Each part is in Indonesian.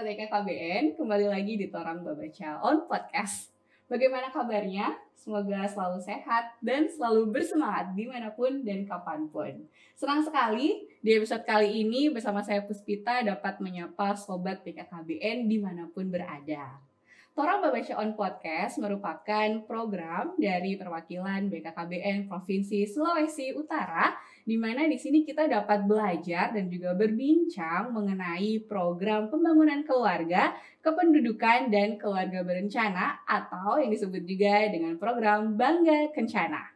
Sobat EKKBN, kembali lagi di Torang Babaca on Podcast. Bagaimana kabarnya? Semoga selalu sehat dan selalu bersemangat dimanapun dan kapanpun. Senang sekali di episode kali ini bersama saya Puspita dapat menyapa Sobat BKKBN dimanapun berada. Torang Babaca on Podcast merupakan program dari perwakilan BKKBN Provinsi Sulawesi Utara, di mana di sini kita dapat belajar dan juga berbincang mengenai program pembangunan keluarga, kependudukan, dan keluarga berencana atau yang disebut juga dengan program Bangga Kencana.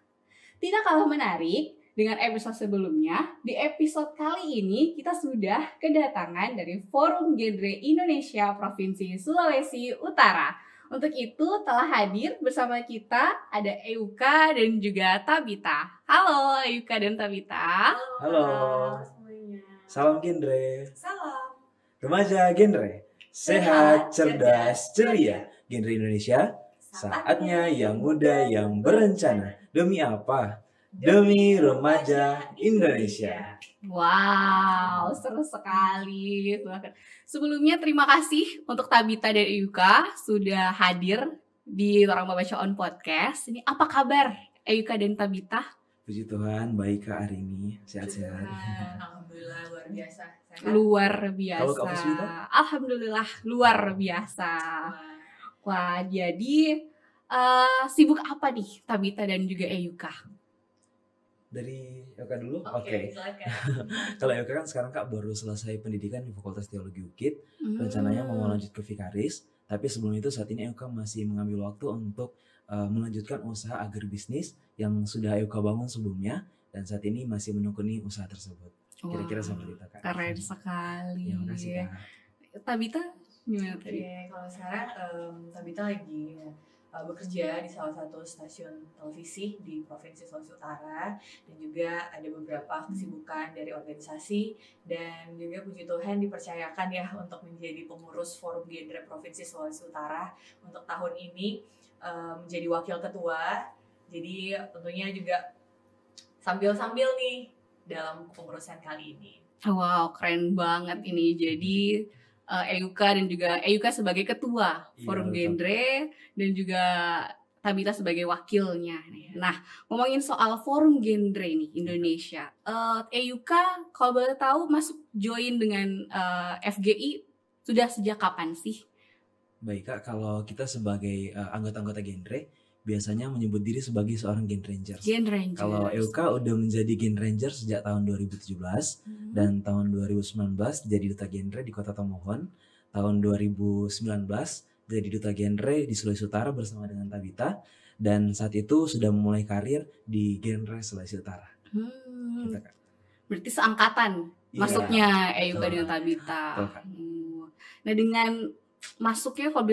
Tidak kalah menarik dengan episode sebelumnya, di episode kali ini kita sudah kedatangan dari Forum Genre Indonesia Provinsi Sulawesi Utara. Untuk itu telah hadir bersama kita ada Euka dan juga Tabita. Halo Euka dan Tabita. Halo semuanya. Salam genre. Salam. Remaja genre. Sehat, cerdas, ceria. Genre Indonesia, saatnya yang muda yang berencana. Demi apa? Demi remaja Indonesia. Wow, seru sekali. Sebelumnya terima kasih untuk Tabita dan Euka sudah hadir di Torang Babaca on Podcast. Ini apa kabar Euka dan Tabita? Puji Tuhan, baik Kak hari ini. Sehat-sehat. Alhamdulillah luar biasa. Sehat. Luar biasa. Kalau Kak Puspita? Alhamdulillah luar biasa. Wah, jadi sibuk apa nih Tabita dan juga Euka? Dari Yoka dulu? Oke, silakan. Kalau Yoka kan sekarang Kak baru selesai pendidikan di Fakultas Teologi UKIT. Rencananya mau lanjut ke Vikaris. Tapi sebelum itu saat ini Yoka masih mengambil waktu untuk melanjutkan usaha agribisnis yang sudah Yoka bangun sebelumnya. Dan saat ini masih menekuni usaha tersebut. Kira-kira seperti itu Kak. Keren sekali. Ya, makasih Kak. Tabita gimana tadi? Oke, kalau sekarang Tabita lagi bekerja di salah satu stasiun televisi di Provinsi Sulawesi Utara, dan juga ada beberapa kesibukan dari organisasi, dan juga puji Tuhan dipercayakan ya untuk menjadi pengurus Forum Genre Provinsi Sulawesi Utara untuk tahun ini, menjadi wakil ketua. Jadi tentunya juga sambil-sambil nih dalam pengurusan kali ini. Wow, keren banget ini. Jadi Euka dan juga Euka sebagai ketua Forum Genre dan juga Tabita sebagai wakilnya. Nah, ngomongin soal Forum Genre nih Indonesia, Euka kalau boleh tahu masuk join dengan FGI sudah sejak kapan sih? Baik Kak, kalau kita sebagai anggota-anggota genre biasanya menyebut diri sebagai seorang Gen Rangers. Gen Rangers. Kalau Euka udah menjadi Gen Rangers sejak tahun 2017 dan tahun 2019 jadi duta genre di Kota Tomohon. Tahun 2019 jadi duta genre di Sulawesi Utara bersama dengan Tabita, dan saat itu sudah memulai karir di genre Sulawesi Utara. Gitu, Kak. Berarti seangkatan masuknya Euka dengan Tabita. Nah, dengan masuknya kalau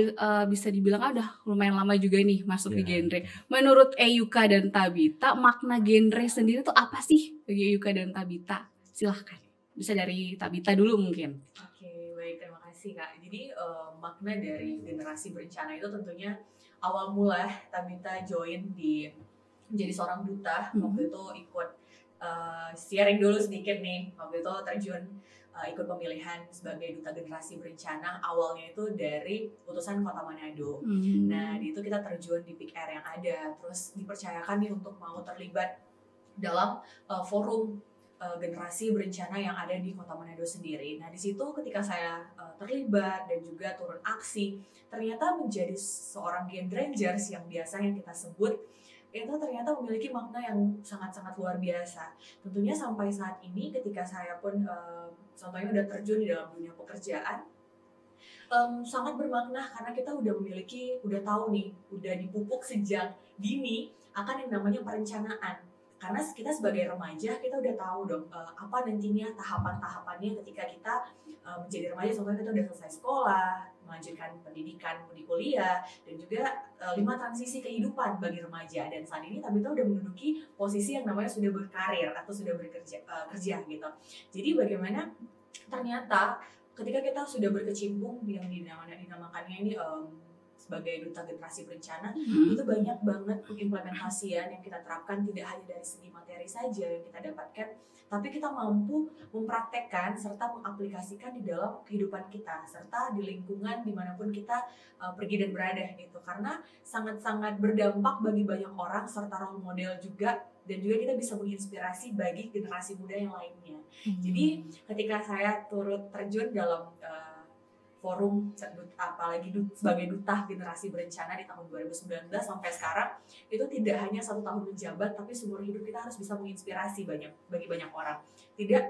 bisa dibilang udah lumayan lama juga nih masuk di genre. Menurut Euka dan Tabita, makna genre sendiri tuh apa sih bagi Euka dan Tabita? Silahkan, bisa dari Tabita dulu mungkin. Oke, baik, terima kasih Kak. Jadi makna dari generasi berencana itu tentunya awal mula Tabita join di menjadi seorang duta. Waktu itu ikut sharing dulu sedikit nih. Waktu itu terjun ikut pemilihan sebagai duta generasi berencana, awalnya itu dari utusan Kota Manado. Nah, di itu kita terjun di Peak Air yang ada, terus dipercayakan nih untuk mau terlibat dalam forum generasi berencana yang ada di Kota Manado sendiri. Nah, di situ ketika saya terlibat dan juga turun aksi, ternyata menjadi seorang Gen Rangers yang biasanya kita sebut itu ternyata memiliki makna yang sangat-sangat luar biasa. Tentunya sampai saat ini ketika saya pun contohnya udah terjun di dalam dunia pekerjaan, sangat bermakna karena kita udah tahu nih, udah dipupuk sejak dini akan yang namanya perencanaan. Karena kita sebagai remaja, kita udah tahu dong apa nantinya tahapan-tahapannya ketika kita menjadi remaja. Contohnya kita udah selesai sekolah, melanjutkan pendidikan di kuliah, dan juga 5 transisi kehidupan bagi remaja. Dan saat ini Tabita udah menduduki posisi yang namanya sudah berkarir atau sudah kerja gitu. Jadi bagaimana ternyata ketika kita sudah berkecimpung yang dinamakannya ini sebagai duta generasi berencana Hmm. itu banyak banget pengimplementasian yang kita terapkan, tidak hanya dari segi materi saja yang kita dapatkan, tapi kita mampu mempraktekkan serta mengaplikasikan di dalam kehidupan kita serta di lingkungan dimanapun kita pergi dan berada gitu, karena sangat-sangat berdampak bagi banyak orang serta role model juga, dan juga kita bisa menginspirasi bagi generasi muda yang lainnya. Jadi ketika saya turut terjun dalam forum apalagi sebagai duta generasi berencana di tahun 2019 sampai sekarang, itu tidak hanya 1 tahun menjabat, tapi seumur hidup kita harus bisa menginspirasi bagi banyak orang. Tidak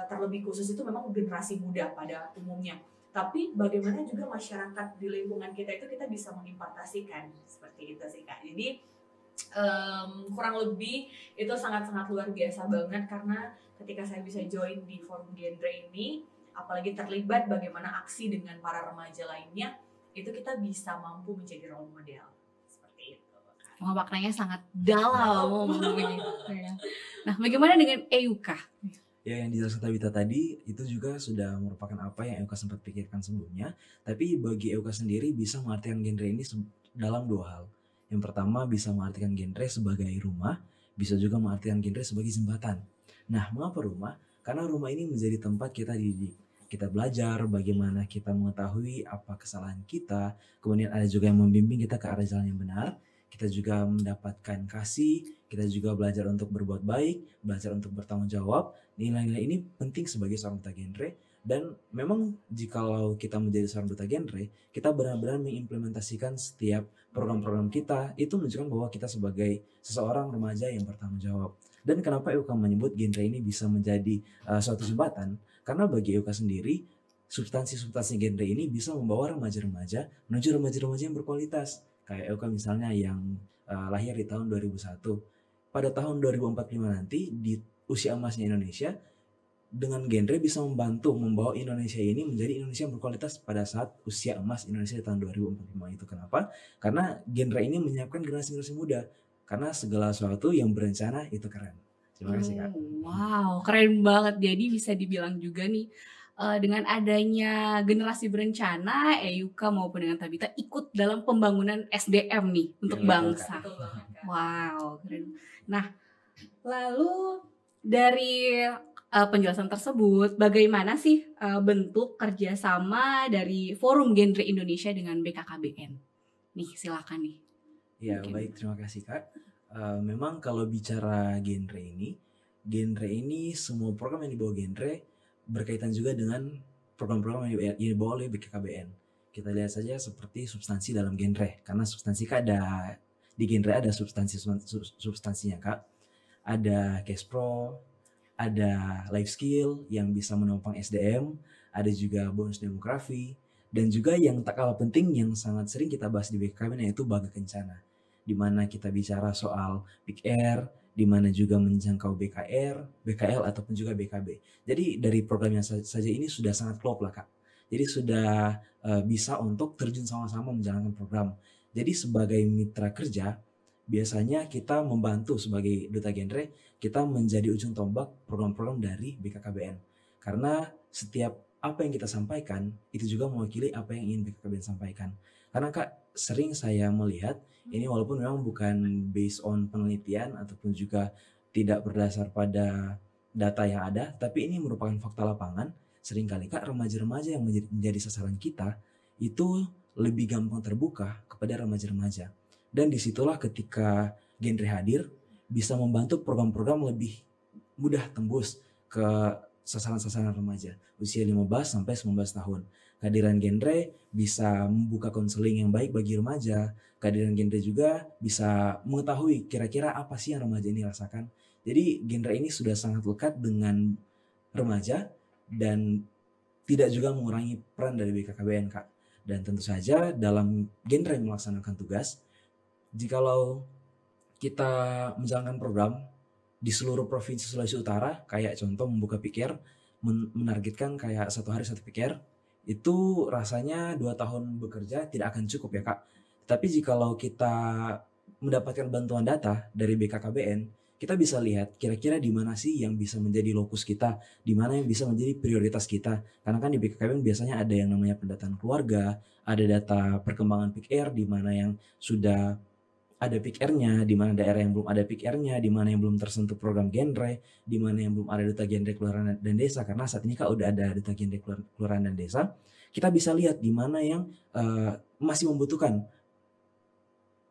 terlebih khusus itu memang generasi muda pada umumnya, tapi bagaimana juga masyarakat di lingkungan kita itu kita bisa mengimpartasikan seperti itu sih Kak. Jadi kurang lebih itu sangat-sangat luar biasa banget, karena ketika saya bisa join di forum genre ini, apalagi terlibat bagaimana aksi dengan para remaja lainnya, itu kita bisa mampu menjadi role model seperti itu. Wah, maknanya sangat dalam begitu ya. Nah, bagaimana dengan EUKA? Ya, yang dijelaskan Tabita tadi itu juga sudah merupakan apa yang EUKA sempat pikirkan sebelumnya. Tapi bagi EUKA sendiri bisa mengartikan genre ini dalam 2 hal. Yang pertama bisa mengartikan genre sebagai rumah, bisa juga mengartikan genre sebagai jembatan. Nah, mengapa rumah? Karena rumah ini menjadi tempat kita dididik. Kita belajar bagaimana kita mengetahui apa kesalahan kita, kemudian ada juga yang membimbing kita ke arah jalan yang benar. Kita juga mendapatkan kasih, kita juga belajar untuk berbuat baik, belajar untuk bertanggung jawab. Nilai-nilai ini penting sebagai seorang duta genre, dan memang jikalau kita menjadi seorang duta genre, kita benar-benar mengimplementasikan setiap program-program kita, itu menunjukkan bahwa kita sebagai seseorang remaja yang bertanggung jawab. Dan kenapa EUKA menyebut genre ini bisa menjadi suatu jembatan? Karena bagi EUKA sendiri, substansi-substansi genre ini bisa membawa remaja-remaja menuju remaja-remaja yang berkualitas. Kayak EUKA misalnya yang lahir di tahun 2001. Pada tahun 2045 nanti, di usia emasnya Indonesia, dengan genre bisa membantu membawa Indonesia ini menjadi Indonesia yang berkualitas pada saat usia emas Indonesia di tahun 2045 itu. Kenapa? Karena genre ini menyiapkan generasi-generasi muda. Karena segala sesuatu yang berencana itu keren. Terima kasih Kak. Wow, keren banget. Jadi bisa dibilang juga nih, dengan adanya generasi berencana, EUKA maupun dengan Tabita ikut dalam pembangunan SDM nih untuk Betul, bangsa. Betul banget Kak. Wow, keren. Nah, lalu dari penjelasan tersebut, bagaimana sih bentuk kerjasama dari Forum Genre Indonesia dengan BKKBN? Nih, silakan nih. Ya, Mungkin. baik, terima kasih Kak. Memang kalau bicara genre ini semua program yang dibawa genre berkaitan juga dengan program-program yang dibawa oleh BKKBN. Kita lihat saja seperti substansi dalam genre, karena substansi Kak ada di genre ada substansinya Kak. Ada cash pro, ada life skill yang bisa menopang SDM, ada juga bonus demografi, dan juga yang tak kalah penting yang sangat sering kita bahas di BKKBN yaitu Baga Kencana, di mana kita bicara soal Big Air, di mana juga menjangkau BKL ataupun juga BKB. Jadi dari programnya saja ini sudah sangat klop lah Kak. Jadi sudah bisa untuk terjun sama-sama menjalankan program. Jadi sebagai mitra kerja, biasanya kita membantu sebagai duta genre, kita menjadi ujung tombak program-program dari BKKBN. Karena setiap apa yang kita sampaikan, itu juga mewakili apa yang ingin BKKBN sampaikan. Karena Kak, sering saya melihat, ini walaupun memang bukan based on penelitian ataupun juga tidak berdasar pada data yang ada, tapi ini merupakan fakta lapangan. Seringkali Kak, remaja-remaja yang menjadi sasaran kita itu lebih gampang terbuka kepada remaja-remaja. Dan disitulah ketika genre hadir, bisa membantu program-program lebih mudah tembus ke sasaran-sasaran remaja usia 15 sampai 19 tahun. Kehadiran genre bisa membuka konseling yang baik bagi remaja. Kehadiran genre juga bisa mengetahui kira-kira apa sih yang remaja ini rasakan. Jadi genre ini sudah sangat lekat dengan remaja dan tidak juga mengurangi peran dari BKKBN Kak. Dan tentu saja dalam genre melaksanakan tugas, jikalau kita menjalankan program di seluruh provinsi Sulawesi Utara, kayak contoh membuka pikir, menargetkan kayak 1 hari 1 pikir, itu rasanya 2 tahun bekerja tidak akan cukup ya Kak. Tapi jikalau kita mendapatkan bantuan data dari BKKBN, kita bisa lihat kira-kira di mana sih yang bisa menjadi lokus kita, di mana yang bisa menjadi prioritas kita. Karena kan di BKKBN biasanya ada yang namanya pendataan keluarga, ada data perkembangan PIK-R di mana yang sudah ada PIK-R-nya, di mana daerah yang belum ada PIK-R-nya, di mana yang belum tersentuh program genre, di mana yang belum ada duta genre kelurahan dan desa. Karena saat ini kan udah ada duta genre kelurahan dan desa, kita bisa lihat di mana yang masih membutuhkan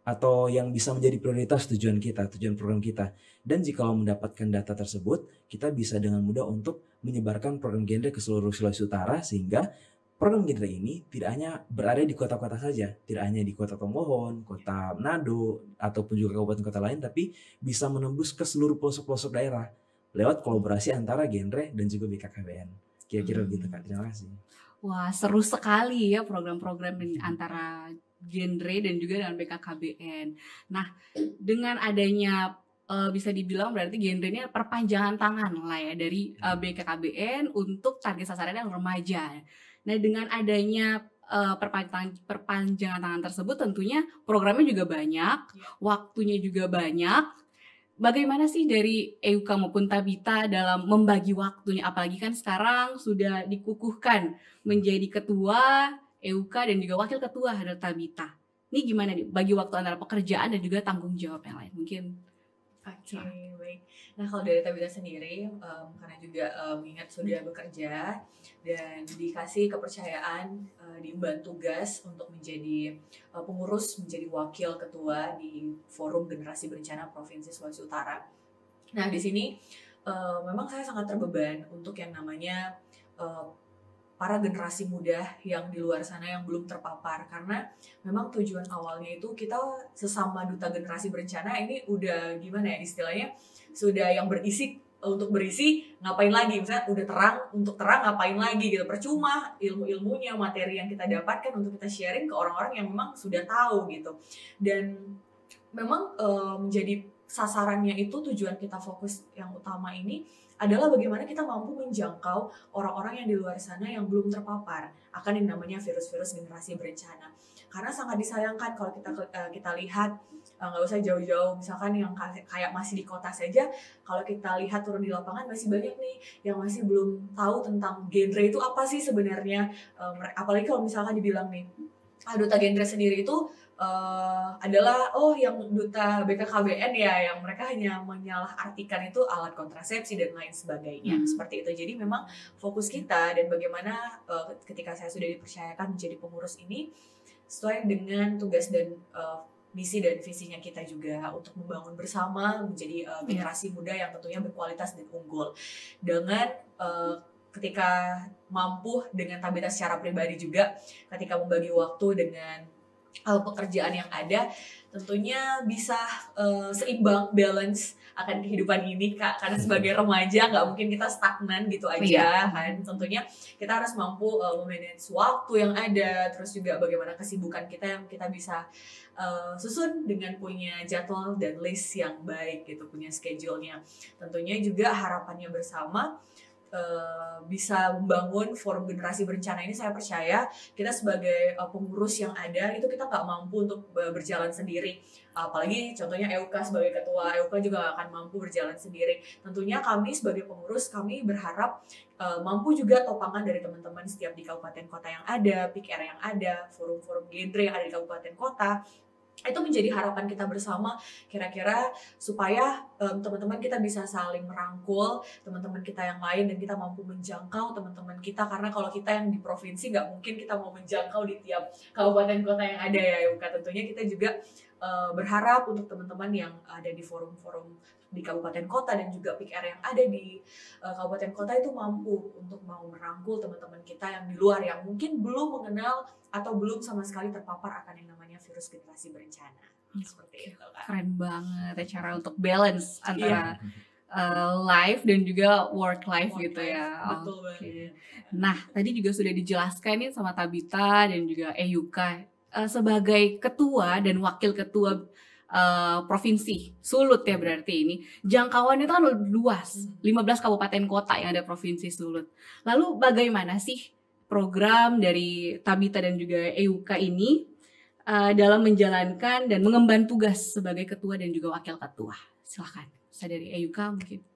atau yang bisa menjadi prioritas tujuan kita, tujuan program kita. Dan jika mendapatkan data tersebut, kita bisa dengan mudah untuk menyebarkan program genre ke seluruh Sulawesi Utara, sehingga program genre ini tidak hanya berada di kota-kota saja, tidak hanya di kota Tomohon, kota Manado, ataupun juga kabupaten kota lain, tapi bisa menembus ke seluruh pelosok-pelosok daerah lewat kolaborasi antara genre dan juga BKKBN. Kira-kira begitu Kak, terima kasih. Wah, seru sekali ya program-program antara genre dan juga dengan BKKBN. Nah, dengan adanya bisa dibilang berarti genre ini perpanjangan tangan lah ya dari BKKBN untuk target sasarannya remaja. Nah, dengan adanya perpanjangan tangan tersebut tentunya programnya juga banyak, waktunya juga banyak. Bagaimana sih dari EUKA maupun Tabita dalam membagi waktunya? Apalagi kan sekarang sudah dikukuhkan menjadi ketua EUKA dan juga wakil ketua dari Tabita. Ini gimana nih bagi waktu antara pekerjaan dan juga tanggung jawab yang lain? Mungkin. Oke, baik. Nah, kalau dari Tabita sendiri, karena juga mengingat sudah bekerja dan dikasih kepercayaan, diemban tugas untuk menjadi pengurus, menjadi wakil ketua di Forum Generasi Berencana Provinsi Sulawesi Utara. Nah, di sini memang saya sangat terbeban untuk yang namanya para generasi muda yang di luar sana yang belum terpapar, karena memang tujuan awalnya itu kita sesama duta generasi berencana ini udah gimana ya istilahnya, sudah yang berisi untuk berisi ngapain lagi, misalnya udah terang untuk terang ngapain lagi gitu, percuma ilmu-ilmunya, materi yang kita dapatkan untuk kita sharing ke orang-orang yang memang sudah tahu gitu. Dan memang menjadi sasarannya itu, tujuan kita fokus yang utama ini adalah bagaimana kita mampu menjangkau orang-orang yang di luar sana yang belum terpapar akan yang namanya virus-virus generasi berencana. Karena sangat disayangkan kalau kita lihat, nggak usah jauh-jauh, misalkan yang kayak masih di kota saja, kalau kita lihat turun di lapangan masih banyak nih yang masih belum tahu tentang genre itu apa sih sebenarnya. Apalagi kalau misalkan dibilang nih, duta genre sendiri itu adalah yang duta BKKBN ya, yang mereka hanya menyalahartikan itu alat kontrasepsi dan lain sebagainya, seperti itu. Jadi memang fokus kita dan bagaimana ketika saya sudah dipercayakan menjadi pengurus ini sesuai dengan tugas dan misi dan visinya kita juga untuk membangun bersama menjadi generasi muda yang tentunya berkualitas dan unggul, dengan ketika mampu dengan Tabita secara pribadi juga ketika membagi waktu dengan pekerjaan yang ada, tentunya bisa seimbang, balance akan kehidupan ini Kak. Karena sebagai remaja nggak mungkin kita stagnan gitu aja kan. Tentunya kita harus mampu memanage waktu yang ada, terus juga bagaimana kesibukan kita yang kita bisa susun dengan punya jadwal dan list yang baik gitu, punya schedule-nya. Tentunya juga harapannya bersama bisa membangun forum generasi berencana ini. Saya percaya kita sebagai pengurus yang ada itu kita nggak mampu untuk berjalan sendiri, apalagi contohnya EUKA sebagai ketua EUKA juga akan mampu berjalan sendiri. Tentunya kami sebagai pengurus, kami berharap mampu juga topangan dari teman-teman setiap di kabupaten kota yang ada, PIK-R yang ada, forum-forum genre yang ada di kabupaten kota. Itu menjadi harapan kita bersama, kira-kira supaya teman-teman kita bisa saling merangkul teman-teman kita yang lain dan kita mampu menjangkau teman-teman kita. Karena kalau kita yang di provinsi nggak mungkin kita mau menjangkau di tiap kabupaten kota yang ada ya EUKA. Tentunya kita juga berharap untuk teman-teman yang ada di forum-forum di kabupaten kota dan juga PIK-R yang ada di kabupaten kota itu mampu untuk mau merangkul teman-teman kita yang di luar yang mungkin belum mengenal atau belum sama sekali terpapar akan yang namanya virus generasi berencana. Seperti itu Kak. Keren banget ya cara untuk balance antara life dan juga work life gitu ya. Betul banget. Nah, tadi juga sudah dijelaskan nih sama Tabita dan juga EUKA sebagai ketua dan wakil ketua provinsi Sulut ya, berarti ini jangkauannya itu kan lebih luas, 15 kabupaten kota yang ada provinsi Sulut. Lalu bagaimana sih program dari Tabita dan juga EUKA ini dalam menjalankan dan mengemban tugas sebagai ketua dan juga wakil ketua? Silakan. Bisa dari Eyuka mungkin.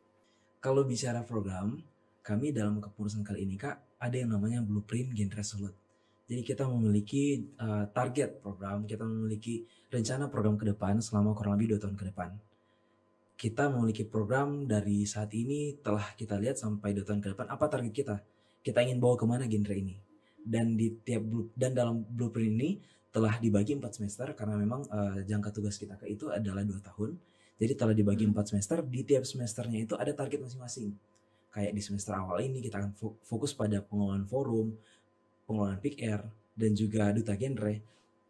Kalau bicara program, kami dalam kepengurusan kali ini Kak, ada yang namanya Blueprint Genre Resolute. Jadi kita memiliki target program, kita memiliki rencana program ke depan selama kurang lebih 2 tahun ke depan. Kita memiliki program dari saat ini telah kita lihat sampai 2 tahun ke depan apa target kita. Kita ingin bawa kemana genre ini. Dan dalam blueprint ini telah dibagi 4 semester karena memang jangka tugas kita ke itu adalah 2 tahun. Jadi telah dibagi 4 semester, di tiap semesternya itu ada target masing-masing. Kayak di semester awal ini kita akan fokus pada pengelolaan forum, pengelolaan PR, dan juga duta genre.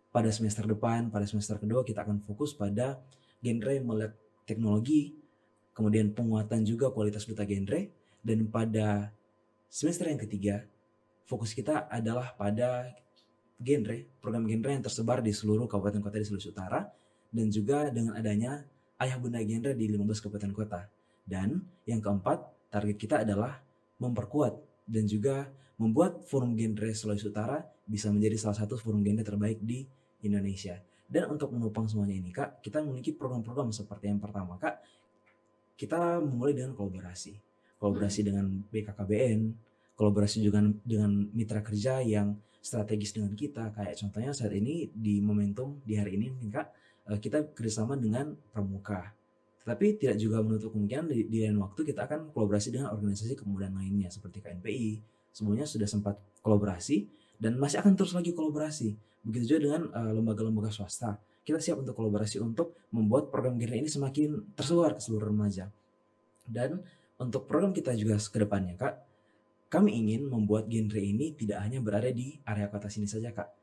Pada semester depan, pada semester kedua kita akan fokus pada genre melek teknologi, kemudian penguatan juga kualitas duta genre, dan pada semester yang ketiga fokus kita adalah pada genre, program genre yang tersebar di seluruh kabupaten kota di Sulawesi Utara, dan juga dengan adanya ayah bunda genre di 15 kabupaten kota. Dan yang keempat, target kita adalah memperkuat dan juga membuat forum genre Sulawesi Utara bisa menjadi salah satu forum genre terbaik di Indonesia. Dan untuk menopang semuanya ini Kak, kita memiliki program-program seperti yang pertama Kak, kita memulai dengan kolaborasi dengan BKKBN, kolaborasi juga dengan mitra kerja yang strategis dengan kita. Kayak contohnya saat ini di momentum di hari ini mungkin Kak, kita kerjasama dengan Pramuka. Tetapi tidak juga menutup kemungkinan di lain waktu kita akan kolaborasi dengan organisasi kepemudaan lainnya seperti KNPI. Sebelumnya sudah sempat kolaborasi dan masih akan terus lagi kolaborasi. Begitu juga dengan lembaga-lembaga swasta. Kita siap untuk kolaborasi untuk membuat program genre ini semakin tersebar ke seluruh remaja. Dan untuk program kita juga ke depannya Kak, kami ingin membuat genre ini tidak hanya berada di area kota sini saja Kak.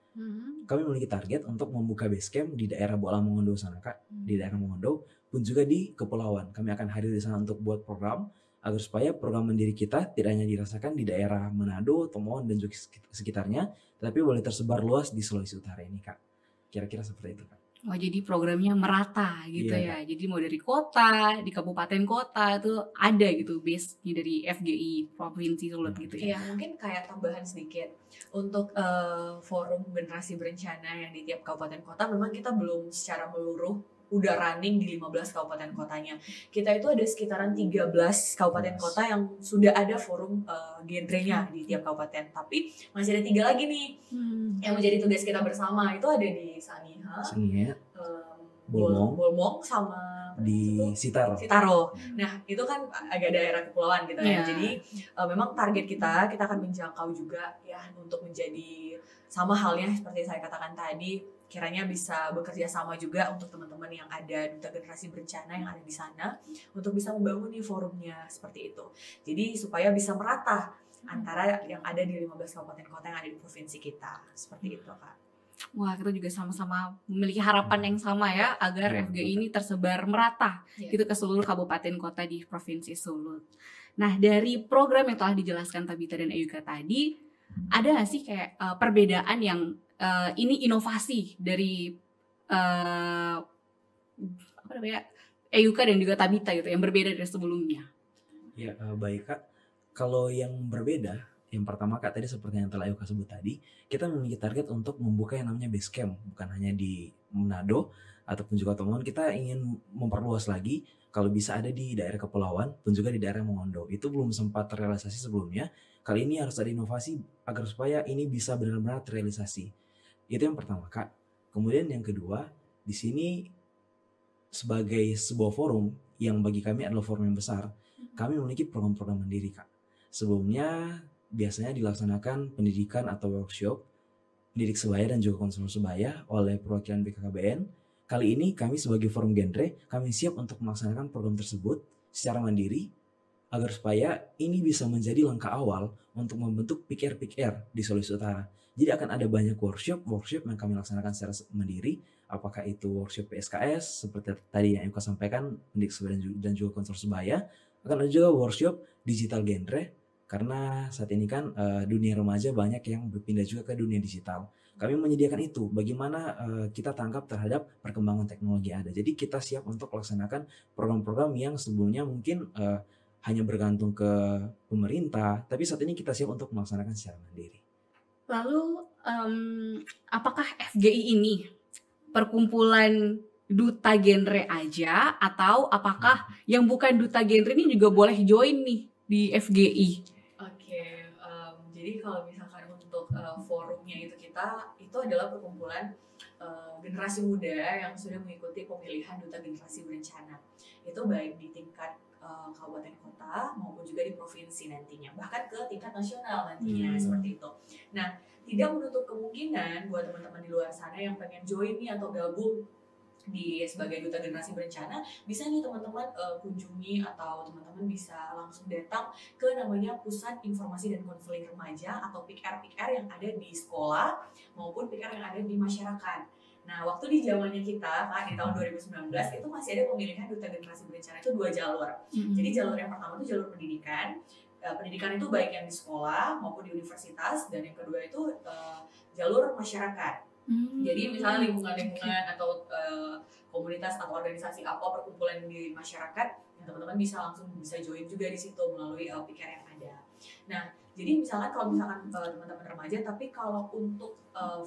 Kami memiliki target untuk membuka base camp di daerah Bola Mongondo sana Kak, di daerah Mongondo, pun juga di kepulauan. Kami akan hadir di sana untuk buat program agar supaya program mandiri kita tidak hanya dirasakan di daerah Manado, Tomohon dan juga sekitarnya, tapi boleh tersebar luas di Sulawesi Utara ini Kak. Kira-kira seperti itu Kak. Wah, jadi programnya merata gitu Iya, ya. Jadi mau dari kota, di kabupaten kota itu ada gitu base-nya dari FGI Provinsi Sulut gitu ya. Iya, mungkin kayak tambahan sedikit untuk forum generasi berencana yang di tiap kabupaten kota memang kita belum secara menyeluruh udah running di 15 kabupaten kotanya. Kita itu ada sekitaran 13 kabupaten kota yang sudah ada forum genrenya di tiap kabupaten. Tapi masih ada 3 lagi nih yang menjadi tugas kita bersama. Itu ada di Sangihe, Bolmong sama di Sitaro. Nah, itu kan agak daerah kepulauan gitu ya. Iya. Jadi memang target kita akan menjangkau juga ya untuk menjadi sama halnya seperti saya katakan tadi, kiranya bisa bekerja sama juga untuk teman-teman yang ada duta generasi berencana yang ada di sana untuk bisa membangun nih forumnya seperti itu. Jadi supaya bisa merata antara yang ada di 15 kabupaten kota yang ada di provinsi kita. Seperti itu, Kak. Wah, kita juga sama-sama memiliki harapan yang sama ya agar FGI ini tersebar merata gitu ke seluruh kabupaten kota di Provinsi Sulut. Nah, dari program yang telah dijelaskan Tabita dan Eyuka tadi, ada nggak sih kayak perbedaan yang ini inovasi dari Eyuka dan juga Tabita gitu yang berbeda dari sebelumnya? Ya, baik Kak. Kalau yang berbeda, yang pertama Kak tadi seperti yang telah Eyuka sebut tadi, kita memiliki target untuk membuka yang namanya base camp, bukan hanya di Manado ataupun juga Tomohon. Kita ingin memperluas lagi, kalau bisa ada di daerah kepulauan pun juga di daerah Mongondo. Itu belum sempat terrealisasi sebelumnya. Kali ini harus ada inovasi agar supaya ini bisa benar-benar terrealisasi. Itu yang pertama Kak. Kemudian yang kedua, di sini sebagai sebuah forum yang bagi kami adalah forum yang besar, kami memiliki program-program mandiri Kak. Sebelumnya biasanya dilaksanakan pendidikan atau workshop pendidik sebaya dan juga konselor sebaya oleh perwakilan BKKBN. Kali ini kami sebagai forum genre, kami siap untuk melaksanakan program tersebut secara mandiri agar supaya ini bisa menjadi langkah awal untuk membentuk PKR di Sulawesi Utara. Jadi akan ada banyak workshop yang kami laksanakan secara mandiri, apakah itu workshop PSKS seperti tadi yang Eka sampaikan, pendidik sebaya dan juga konselor sebaya. Akan ada juga workshop digital genre, karena saat ini kan dunia remaja banyak yang berpindah juga ke dunia digital. Kami menyediakan itu, bagaimana kita tangkap terhadap perkembangan teknologi yang ada. Jadi kita siap untuk melaksanakan program-program yang sebelumnya mungkin hanya bergantung ke pemerintah, tapi saat ini kita siap untuk melaksanakan secara mandiri. Lalu apakah FGI ini perkumpulan duta genre aja atau apakah yang bukan duta genre ini juga boleh join nih di FGI? Oke, jadi kalau misalkan untuk forumnya itu adalah perkumpulan generasi muda yang sudah mengikuti pemilihan duta generasi berencana. Itu baik di tingkat kabupaten kota maupun juga di provinsi nantinya, bahkan ke tingkat nasional nantinya seperti itu. Nah, tidak menutup kemungkinan buat teman-teman di luar sana yang pengen join nih atau gabung di sebagai duta generasi berencana, bisa nih teman-teman kunjungi atau teman-teman bisa langsung datang ke namanya Pusat Informasi dan Konseling Remaja atau PIKR yang ada di sekolah maupun PIKR yang ada di masyarakat. Nah, waktu di zamannya kita Kak, di tahun 2019 itu masih ada pemilihan duta generasi berencana itu 2 jalur. Jadi jalur yang pertama itu jalur pendidikan. Pendidikan itu baik yang di sekolah maupun di universitas, dan yang kedua itu jalur masyarakat. Jadi misalnya lingkungan-lingkungan atau komunitas atau organisasi apa perkumpulan di masyarakat, yang teman-teman bisa langsung bisa join juga di situ melalui PIKR yang ada. Nah, jadi misalkan kalau misalkan teman-teman remaja, tapi kalau untuk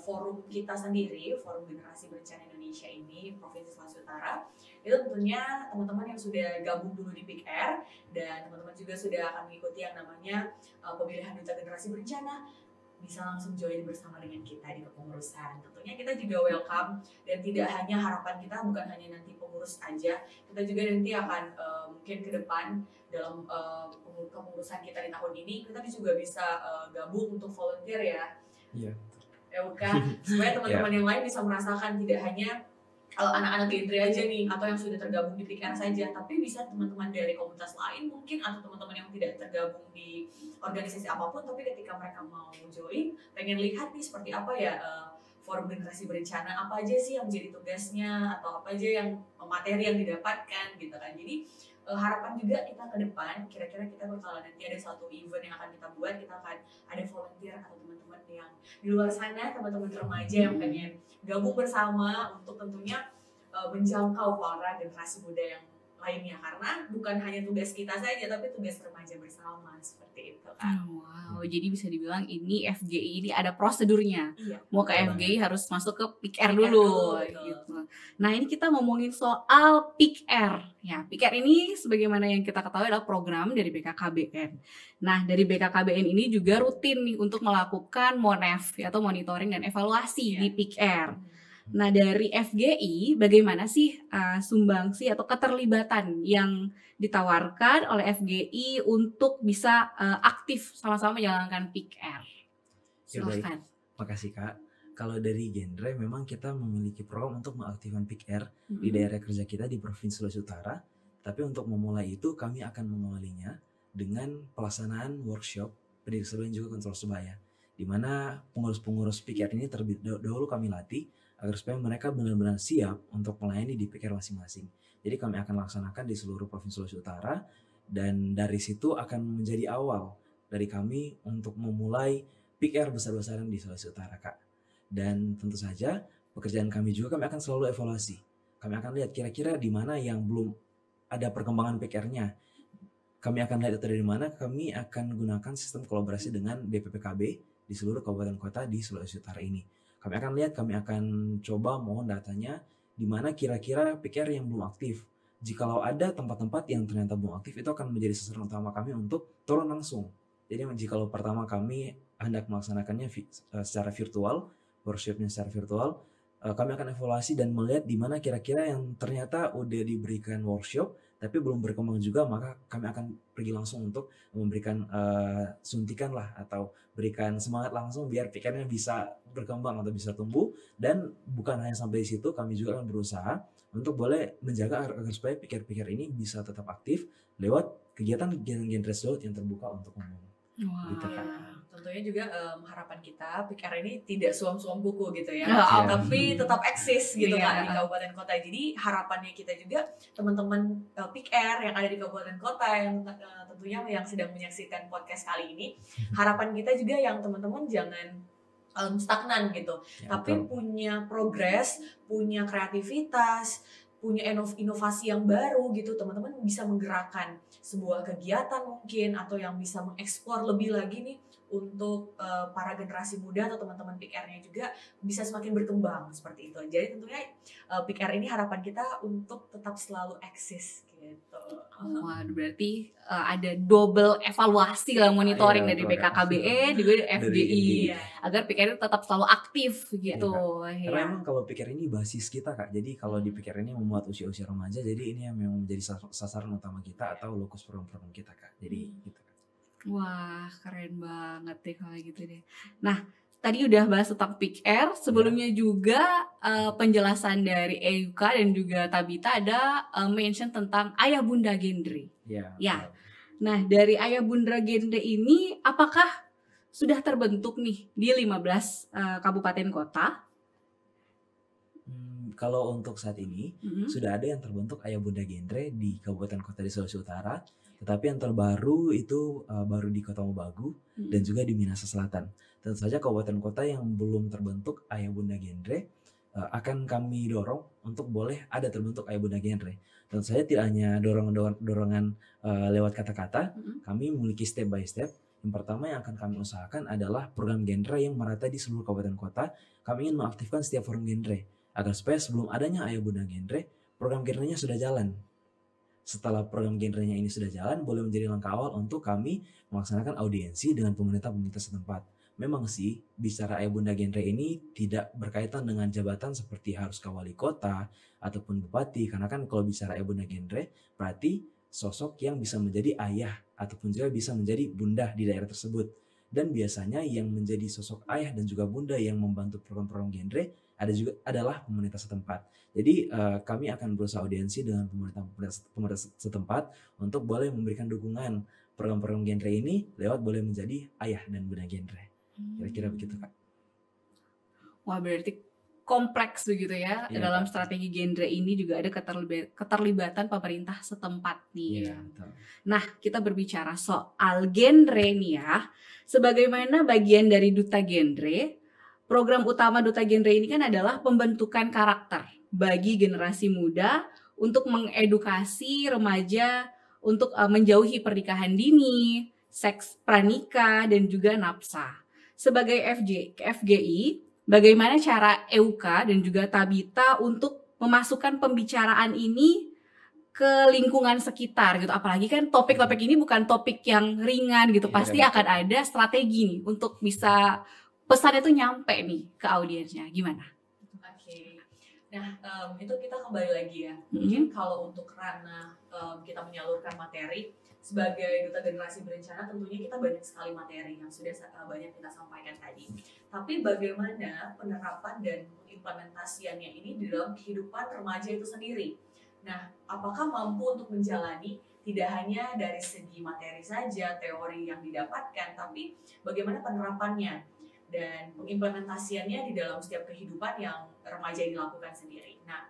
forum kita sendiri, Forum Generasi Berencana Indonesia ini Provinsi Sulawesi Utara, itu tentunya teman-teman yang sudah gabung dulu di PIKR dan teman-teman juga sudah akan mengikuti yang namanya pemilihan duta generasi berencana, bisa langsung join bersama dengan kita di kepengurusan. Tentunya kita juga welcome, dan tidak hanya harapan kita bukan hanya nanti pengurus aja, kita juga nanti akan mungkin ke depan dalam kepengurusan kita di tahun ini, kita juga bisa gabung untuk volunteer ya. Iya. Ya bukan, supaya teman-teman yang lain bisa merasakan tidak hanya anak-anak genre aja nih atau yang sudah tergabung di PIKR saja, tapi bisa teman-teman dari komunitas lain mungkin atau teman-teman yang tidak tergabung di organisasi apapun, tapi ketika mereka mau join, pengen lihat nih seperti apa ya forum generasi berencana, apa aja sih yang jadi tugasnya atau apa aja yang materi yang didapatkan gitu kan. Jadi harapan juga kita ke depan, kira-kira kita bakal nanti ada satu event yang akan kita buat, kita akan ada volunteer atau teman-teman yang di luar sana, teman-teman remaja yang pengen gabung bersama untuk tentunya menjangkau para generasi muda yang lainnya, karena bukan hanya tugas kita saja tapi tugas remaja bersama seperti itu kan. Wow, jadi bisa dibilang ini FGI ini ada prosedurnya. Iya. Mau ke FGI harus masuk ke PIKR dulu gitu. Nah, ini kita ngomongin soal PIKR. Ya, PIKR ini sebagaimana yang kita ketahui adalah program dari BKKBN. Nah, dari BKKBN ini juga rutin nih untuk melakukan MONEV atau monitoring dan evaluasi di PIKR. Nah, dari FGI bagaimana sih sumbangsi atau keterlibatan yang ditawarkan oleh FGI untuk bisa aktif sama-sama menjalankan PIKR? Silakan. Makasih Kak. Kalau dari genre memang kita memiliki program untuk mengaktifkan PIKR di daerah kerja kita di Provinsi Sulawesi Utara. Tapi untuk memulai itu kami akan mengawalinya dengan pelaksanaan workshop pendidik sebaya dan juga kontrol sebaya, di mana pengurus-pengurus PIKR ini terlebih dahulu kami latih agar supaya mereka benar-benar siap untuk melayani di PIKR masing-masing. Jadi kami akan laksanakan di seluruh Provinsi Sulawesi Utara, dan dari situ akan menjadi awal dari kami untuk memulai PIKR besar-besaran di Sulawesi Utara Kak. Dan tentu saja pekerjaan kami juga, kami akan selalu evaluasi. Kami akan lihat kira-kira di mana yang belum ada perkembangan PIKR-nya. Kami akan lihat itu dari mana, kami akan gunakan sistem kolaborasi dengan BPPKB di seluruh kabupaten kota di Sulawesi Utara ini. Kami akan lihat, kami akan coba mohon datanya di mana kira-kira PIKR yang belum aktif. Jikalau ada tempat-tempat yang ternyata belum aktif, itu akan menjadi sasaran utama kami untuk turun langsung. Jadi jikalau pertama kami hendak melaksanakannya secara virtual, workshopnya secara virtual, kami akan evaluasi dan melihat di mana kira-kira yang ternyata udah diberikan workshop tapi belum berkembang juga, maka kami akan pergi langsung untuk memberikan suntikan lah atau berikan semangat langsung biar PIKR-nya bisa berkembang atau bisa tumbuh. Dan bukan hanya sampai di situ, kami juga akan berusaha untuk boleh menjaga agar supaya PIKR ini bisa tetap aktif lewat kegiatan-kegiatan genre slot yang terbuka untuk umum. Wow. Gitu kan. Tentunya juga harapan kita PIKR ini tidak suam-suam buku gitu ya, tapi tetap eksis gitu kan di kabupaten kota. Jadi harapannya kita juga teman-teman PIKR yang ada di kabupaten kota yang tentunya yang sedang menyaksikan podcast kali ini, harapan kita juga yang teman-teman jangan stagnan gitu, tapi punya progres, punya kreativitas, punya inovasi yang baru gitu. Teman-teman bisa menggerakkan sebuah kegiatan mungkin, atau yang bisa mengeksplor lebih lagi nih untuk para generasi muda atau teman-teman PIKR-nya juga bisa semakin berkembang seperti itu. Jadi tentunya PIKR ini harapan kita untuk tetap selalu eksis gitu. Wah, berarti ada double evaluasi lah, monitoring Iya, dari betul, Kak. BKKBN juga dari Dari FGI Iya. agar PIKR itu tetap selalu aktif gitu. Karena Ya. emang kalau PIKR ini basis kita, Kak. Jadi kalau di PIKR ini memuat usia-usia remaja, jadi ini yang memang menjadi sasaran utama kita atau lokus program-program kita, Kak. Jadi gitu, Kak. Wah, keren banget deh kalau gitu deh. Nah, tadi udah bahas tentang PIKR, sebelumnya juga penjelasan dari Euka dan juga Tabita ada mention tentang Ayah Bunda Genre. Iya. Ya. betul. Nah, dari Ayah Bunda Genre ini apakah sudah terbentuk nih di 15 kabupaten kota? Kalau untuk saat ini sudah ada yang terbentuk Ayah Bunda Genre di kabupaten kota di Sulawesi Utara, tetapi yang terbaru itu baru di Kota Mobagu dan juga di Minahasa Selatan. Tentu saja kabupaten kota yang belum terbentuk Ayah Bunda Genre akan kami dorong untuk boleh ada terbentuk Ayah Bunda Genre. Tentu saja tidak hanya dorongan lewat kata-kata, kami memiliki step by step. Yang pertama yang akan kami usahakan adalah program genre yang merata di seluruh kabupaten kota. Kami ingin mengaktifkan setiap forum genre agar supaya sebelum adanya Ayah Bunda Genre, program genrenya sudah jalan. Setelah program genrenya ini sudah jalan, boleh menjadi langkah awal untuk kami melaksanakan audiensi dengan pemerintah setempat. Memang sih, bicara Ayah Bunda Genre ini tidak berkaitan dengan jabatan seperti harus ke wali kota ataupun bupati, karena kan kalau bicara Ayah Bunda Genre, berarti sosok yang bisa menjadi ayah ataupun juga bisa menjadi bunda di daerah tersebut. Dan biasanya yang menjadi sosok ayah dan juga bunda yang membantu program-program genre adalah pemerintah setempat. Jadi kami akan berusaha audiensi dengan pemerintah setempat untuk boleh memberikan dukungan program-program genre ini lewat boleh menjadi ayah dan bunda genre. Kira-kira begitu, Kak. Wah, berarti kompleks begitu ya. Iya, Dalam Kak. strategi genre ini juga ada keterlibatan pemerintah setempat nih. Iya, betul. Nah, kita berbicara soal genre nih ya. Sebagaimana bagian dari Duta Genre, program utama Duta Genre ini kan adalah pembentukan karakter bagi generasi muda untuk mengedukasi remaja untuk menjauhi pernikahan dini, seks pranikah, dan juga nafsa. Sebagai FGI, bagaimana cara Euka dan juga Tabita untuk memasukkan pembicaraan ini ke lingkungan sekitar gitu, apalagi kan topik-topik ini bukan topik yang ringan gitu, pasti akan ada strategi nih untuk bisa pesan itu nyampe nih ke audiensnya. Gimana? Oke. Nah, itu kita kembali lagi ya. Mungkin kalau untuk ranah kita menyalurkan materi sebagai Duta Generasi Berencana, tentunya kita banyak sekali materi yang sudah banyak kita sampaikan tadi. Tapi bagaimana penerapan dan implementasiannya ini di dalam kehidupan remaja itu sendiri? Nah, apakah mampu untuk menjalani tidak hanya dari segi materi saja, teori yang didapatkan, tapi bagaimana penerapannya dan pengimplementasiannya di dalam setiap kehidupan yang remaja ini lakukan sendiri. Nah,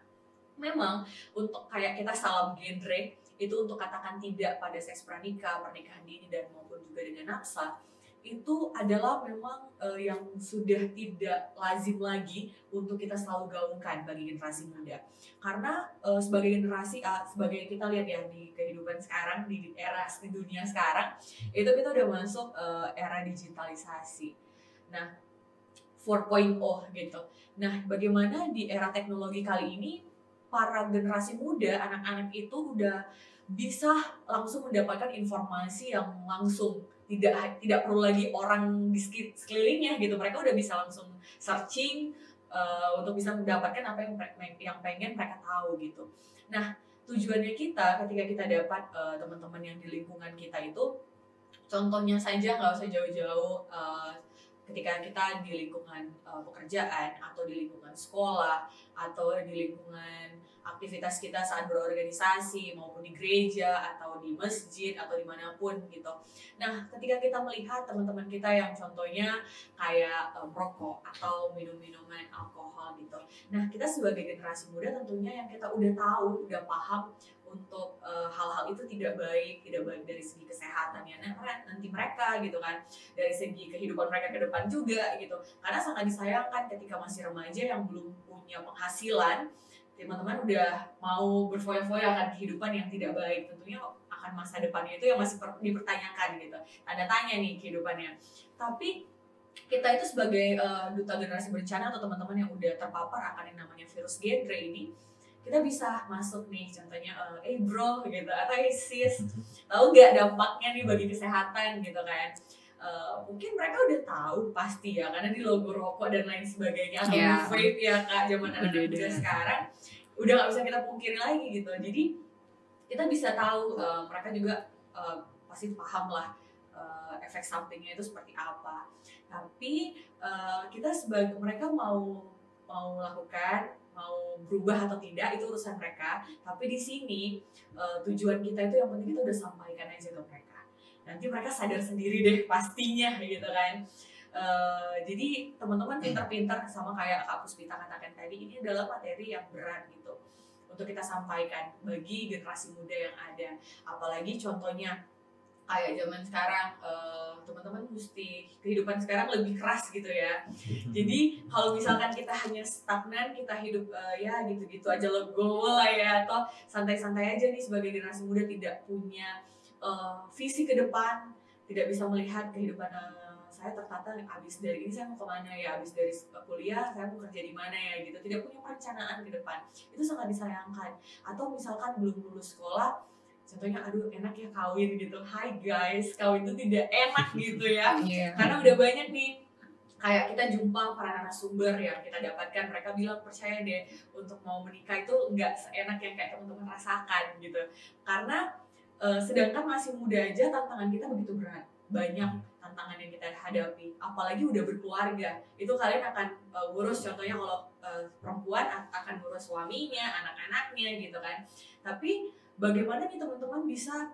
memang untuk kayak kita salam genre itu untuk katakan tidak pada seks pranikah, pernikahan dini dan maupun juga dengan nafsa, itu adalah memang yang sudah tidak lazim lagi untuk kita selalu gaungkan bagi generasi muda. Karena sebagai generasi, sebagai kita lihat ya di kehidupan sekarang, di era di dunia sekarang, itu kita udah masuk era digitalisasi. Nah, 4.0 gitu. Nah, bagaimana di era teknologi kali ini para generasi muda, anak-anak itu udah bisa langsung mendapatkan informasi yang langsung, tidak perlu lagi orang di sekelilingnya gitu. Mereka udah bisa langsung searching untuk bisa mendapatkan apa yang pengen mereka tahu gitu. Nah, tujuannya kita ketika kita dapat teman-teman yang di lingkungan kita itu, contohnya saja nggak usah jauh-jauh, ketika kita di lingkungan pekerjaan atau di lingkungan sekolah atau di lingkungan aktivitas kita saat berorganisasi maupun di gereja atau di masjid atau dimanapun gitu. Nah, ketika kita melihat teman-teman kita yang contohnya kayak merokok atau minum-minuman alkohol gitu. Nah, kita sebagai generasi muda tentunya yang kita udah tahu, udah paham untuk hal-hal itu tidak baik dari segi kesehatannya nanti mereka gitu kan, dari segi kehidupan mereka ke depan juga gitu. Karena sangat disayangkan ketika masih remaja yang belum punya penghasilan, teman-teman udah mau berfoya-foya akan kehidupan yang tidak baik, tentunya akan masa depannya itu yang masih dipertanyakan gitu, tanda tanya nih kehidupannya. Tapi kita itu sebagai duta generasi berencana atau teman-teman yang udah terpapar akan yang namanya virus genre ini, kita bisa masuk nih contohnya bro gitu, atau sis, tahu gak dampaknya nih bagi kesehatan gitu kan. Mungkin mereka udah tahu pasti ya, karena di logo rokok dan lain sebagainya, atau vape ya kak, zaman anak muda sekarang udah nggak bisa kita pungkiri lagi gitu. Jadi kita bisa tahu mereka juga pasti paham lah efek sampingnya itu seperti apa. Tapi kita sebagai mereka mau melakukan, mau berubah atau tidak itu urusan mereka. Tapi di sini tujuan kita itu yang penting kita udah sampaikan aja ke mereka. Nanti mereka sadar sendiri deh pastinya gitu kan. Jadi teman-teman pintar-pintar, sama kayak Kak Puspita katakan tadi, ini adalah materi yang berat gitu untuk kita sampaikan bagi generasi muda yang ada. Apalagi contohnya kayak zaman sekarang, teman-teman mesti kehidupan sekarang lebih keras gitu ya. Jadi kalau misalkan kita hanya stagnan, kita hidup ya gitu-gitu aja legowo lah ya, atau santai-santai aja nih sebagai generasi muda, tidak punya visi ke depan, tidak bisa melihat kehidupan saya tertata habis dari ini saya mau kemana ya, habis dari kuliah saya mau kerja di mana ya gitu, tidak punya perencanaan ke depan, itu sangat disayangkan. Atau misalkan belum lulus sekolah, contohnya aduh enak ya kawin gitu. Hai guys, kawin itu tidak enak gitu ya. Karena udah banyak nih kayak kita jumpa para narasumber yang kita dapatkan, mereka bilang percaya deh untuk mau menikah itu nggak seenak yang kayak teman-teman rasakan gitu. Karena sedangkan masih muda aja tantangan kita begitu berat, banyak tantangan yang kita hadapi, apalagi udah berkeluarga. Itu kalian akan ngurus, contohnya kalau perempuan akan ngurus suaminya, anak-anaknya gitu kan. Tapi bagaimana nih teman-teman bisa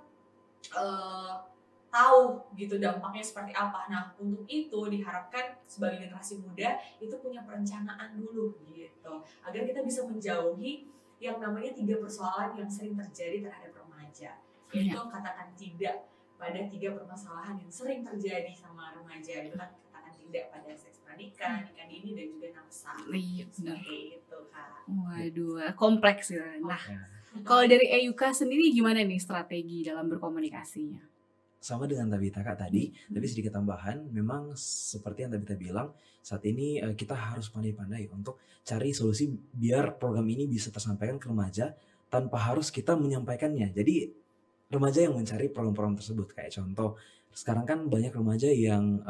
tahu gitu dampaknya seperti apa. Nah untuk itu diharapkan sebagai generasi muda itu punya perencanaan dulu gitu, agar kita bisa menjauhi yang namanya 3 persoalan yang sering terjadi terhadap remaja, yaitu katakan tidak pada 3 permasalahan yang sering terjadi sama remaja. Itu kan katakan tidak pada seks pranikah, nikah dini, dan juga nafsa. Iya benar. Itu kak. Waduh, kompleks ya. Nah, kalau dari Eyuka sendiri gimana nih strategi dalam berkomunikasinya? Sama dengan Tabita kak tadi, tapi sedikit tambahan. Memang seperti yang Tabita bilang, saat ini kita harus pandai-pandai untuk cari solusi biar program ini bisa tersampaikan ke remaja tanpa harus kita menyampaikannya. Jadi remaja yang mencari program-program tersebut. Kayak contoh, sekarang kan banyak remaja yang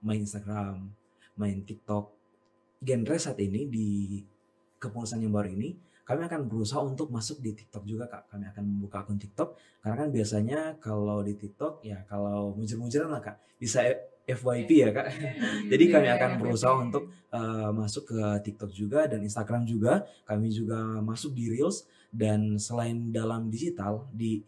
main Instagram, main TikTok. Genre saat ini di kepengurusan yang baru ini, kami akan berusaha untuk masuk di TikTok juga kak. Kami akan membuka akun TikTok, karena kan biasanya kalau di TikTok ya kalau mujur-mujuran lah kak, bisa FYP ya kak. Jadi kami akan berusaha untuk masuk ke TikTok juga dan Instagram juga. Kami juga masuk di Reels, dan selain dalam digital di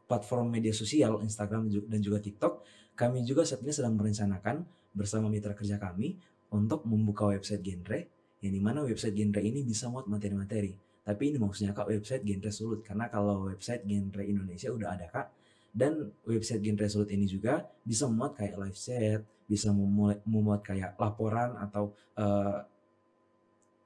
platform media sosial Instagram dan juga TikTok, kami juga saat ini sedang merencanakan bersama mitra kerja kami untuk membuka website genre, yang dimana website genre ini bisa muat materi-materi. Tapi ini maksudnya kak website genre Sulut, karena kalau website genre Indonesia udah ada kak, dan website genre Sulut ini juga bisa memuat kayak live chat, bisa memuat kayak laporan atau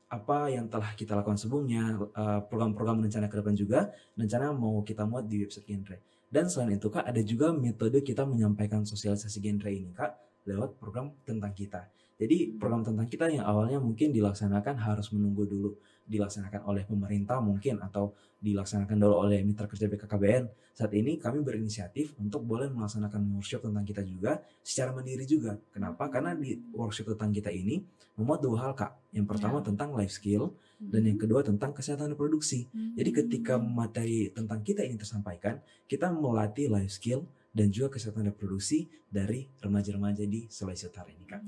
apa yang telah kita lakukan sebelumnya, program-program rencana ke depan juga rencana mau kita muat di website genre. Dan selain itu kak, ada juga metode kita menyampaikan sosialisasi genre ini kak lewat program tentang kita. Jadi program tentang kita yang awalnya mungkin dilaksanakan harus menunggu dulu dilaksanakan oleh pemerintah mungkin, atau dilaksanakan dulu oleh mitra kerja BKKBN. Saat ini kami berinisiatif untuk boleh melaksanakan workshop tentang kita juga secara mandiri juga. Kenapa? Karena di workshop tentang kita ini memuat 2 hal kak. Yang pertama tentang life skill, dan yang kedua tentang kesehatan reproduksi. Jadi ketika materi tentang kita ini tersampaikan, kita melatih life skill dan juga kesehatan reproduksi dari remaja-remaja di Sulawesi Utara ini kak.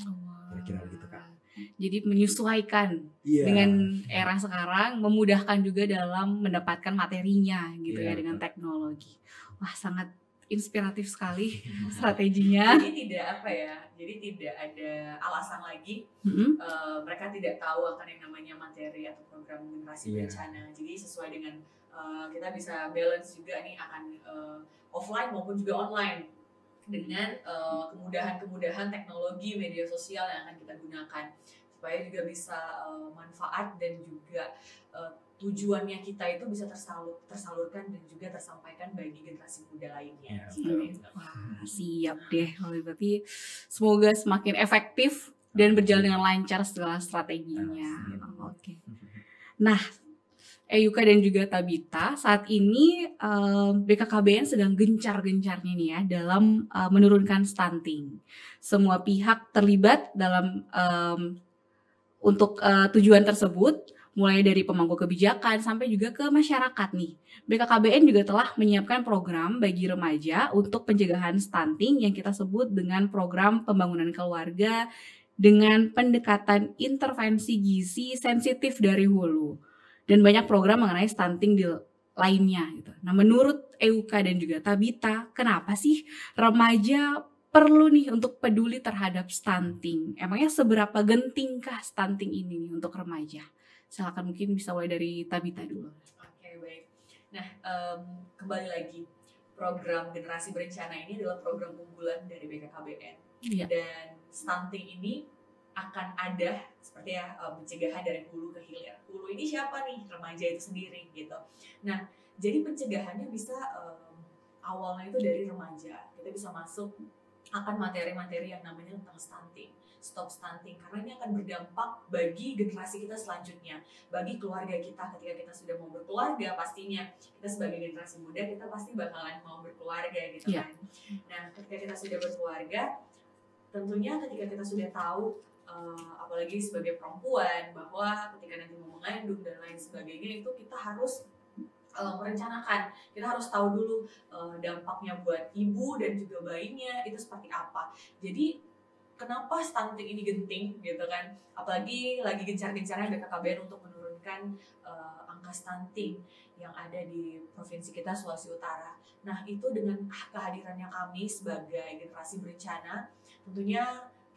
Kira-kira begitu kak. Jadi menyesuaikan dengan era sekarang, memudahkan juga dalam mendapatkan materinya gitu ya dengan teknologi. Wah sangat inspiratif sekali strateginya. Jadi tidak apa ya, jadi tidak ada alasan lagi mereka tidak tahu akan yang namanya materi atau program generasi berencana. Jadi sesuai dengan kita bisa balance juga nih akan offline maupun juga online dengan kemudahan-kemudahan teknologi media sosial yang akan kita gunakan, supaya juga bisa manfaat dan juga tujuannya kita itu bisa tersalurkan dan juga tersampaikan bagi generasi muda lainnya. Wah, siap deh. Berarti semoga semakin efektif dan berjalan dengan lancar segala strateginya. Oke. Nah, Eyuka dan juga Tabita, saat ini BKKBN sedang gencar-gencarnya nih ya dalam menurunkan stunting. Semua pihak terlibat dalam untuk tujuan tersebut, mulai dari pemangku kebijakan sampai juga ke masyarakat nih. BKKBN juga telah menyiapkan program bagi remaja untuk pencegahan stunting yang kita sebut dengan program pembangunan keluarga dengan pendekatan intervensi gizi sensitif dari hulu. Dan banyak program mengenai stunting di lainnya gitu. Nah, menurut Eyuka dan juga Tabita, kenapa sih remaja perlu nih untuk peduli terhadap stunting? Emangnya seberapa gentingkah stunting ini nih untuk remaja? Silakan, mungkin bisa mulai dari Tabita dulu. Oke, baik. Nah, kembali lagi, program Generasi Berencana ini adalah program unggulan dari BKKBN. Iya. Dan stunting ini akan ada seperti ya pencegahan dari hulu ke hilir. Hulu ini siapa nih? Remaja itu sendiri gitu. Nah, jadi pencegahannya bisa awalnya itu dari remaja. Kita bisa masuk akan materi-materi yang namanya tentang stunting, stop stunting, karena ini akan berdampak bagi generasi kita selanjutnya, bagi keluarga kita ketika kita sudah mau berkeluarga. Pastinya kita sebagai generasi muda kita pasti bakalan mau berkeluarga gitu kan. Nah, ketika kita sudah berkeluarga, tentunya ketika kita sudah tahu apalagi sebagai perempuan bahwa ketika nanti mau mengandung dan lain sebagainya, itu kita harus merencanakan, kita harus tahu dulu dampaknya buat ibu dan juga bayinya itu seperti apa. Jadi kenapa stunting ini genting gitu kan, apalagi lagi gencar-gencarnya BKKBN untuk menurunkan angka stunting yang ada di provinsi kita Sulawesi Utara. Nah, itu dengan kehadirannya kami sebagai generasi berencana, tentunya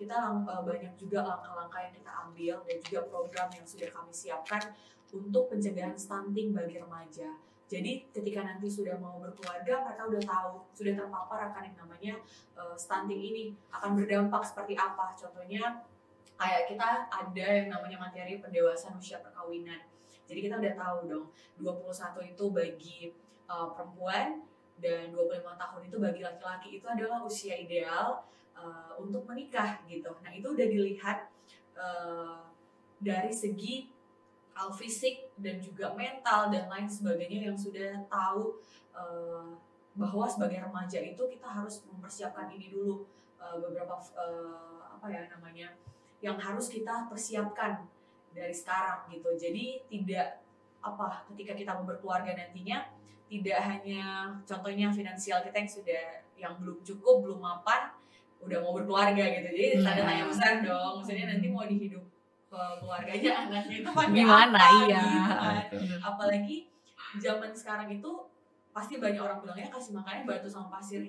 kita banyak juga langkah-langkah yang kita ambil dan juga program yang sudah kami siapkan untuk pencegahan stunting bagi remaja. Jadi ketika nanti sudah mau berkeluarga, mereka udah tahu, sudah terpapar akan yang namanya stunting ini akan berdampak seperti apa. Contohnya kayak kita ada yang namanya materi pendewasaan usia perkawinan. Jadi kita udah tahu dong, 21 itu bagi perempuan dan 25 tahun itu bagi laki-laki itu adalah usia ideal untuk menikah gitu. Nah, itu udah dilihat dari segi fisik dan juga mental dan lain sebagainya, yang sudah tahu bahwa sebagai remaja itu kita harus mempersiapkan ini dulu, beberapa yang harus kita persiapkan dari sekarang gitu. Jadi tidak ketika kita mau berkeluarga nantinya tidak hanya contohnya finansial kita yang belum cukup, belum mapan, udah mau berkeluarga gitu. Jadi tanda tanya besar dong, maksudnya nanti mau dihidup keluarganya, anaknya itu pakai gimana? Apa Iya. gitu. Apalagi zaman sekarang itu pasti banyak orang bilangnya kasih makannya batu sama pasir.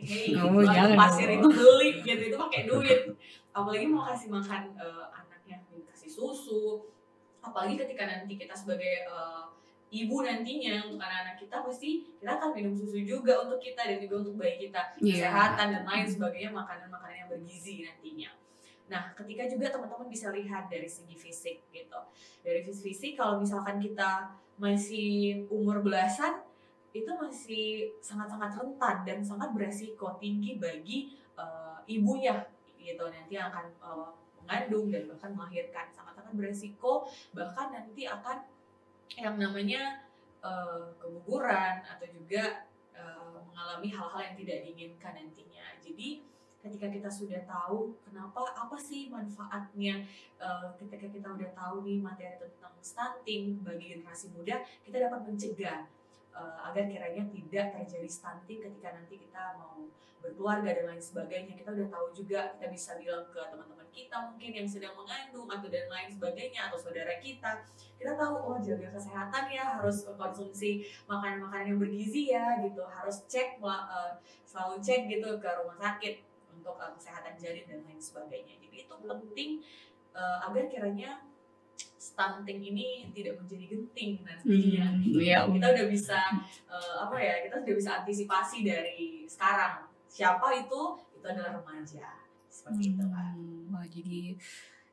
Pasir itu beli gitu, itu pakai duit. Apalagi mau kasih makan anaknya, kasih susu. Apalagi ketika nanti kita sebagai ibu nantinya untuk anak-anak kita, pasti kita akan minum susu juga untuk kita dan juga untuk bayi kita, kesehatan dan lain sebagainya, makanan-makanan yang bergizi nantinya. Nah, ketika juga teman-teman bisa lihat dari segi fisik gitu. Dari segi fisik, kalau misalkan kita masih umur belasan, itu masih sangat-sangat rentan dan sangat beresiko tinggi bagi ibunya gitu. Nanti akan mengandung dan bahkan melahirkan, sangat-sangat beresiko, bahkan nanti akan yang namanya keguguran atau juga mengalami hal-hal yang tidak diinginkan nantinya. Jadi ketika kita sudah tahu apa sih manfaatnya, ketika kita udah tahu nih materi tentang stunting bagi generasi muda, kita dapat mencegah agar kiranya tidak terjadi stunting ketika nanti kita mau berkeluarga dan lain sebagainya. Kita udah tahu juga, kita bisa bilang ke teman-teman kita mungkin yang sedang mengandung atau dan lain sebagainya, atau saudara kita tahu, jaga kesehatan ya, harus konsumsi makanan-makanan yang bergizi ya gitu, harus selalu cek gitu ke rumah sakit untuk kesehatan janin dan lain sebagainya. Jadi itu penting agar kiranya stunting ini tidak menjadi genting nantinya. Kita udah bisa kita sudah bisa antisipasi dari sekarang. Siapa itu adalah remaja. Seperti itu kan. Wah, jadi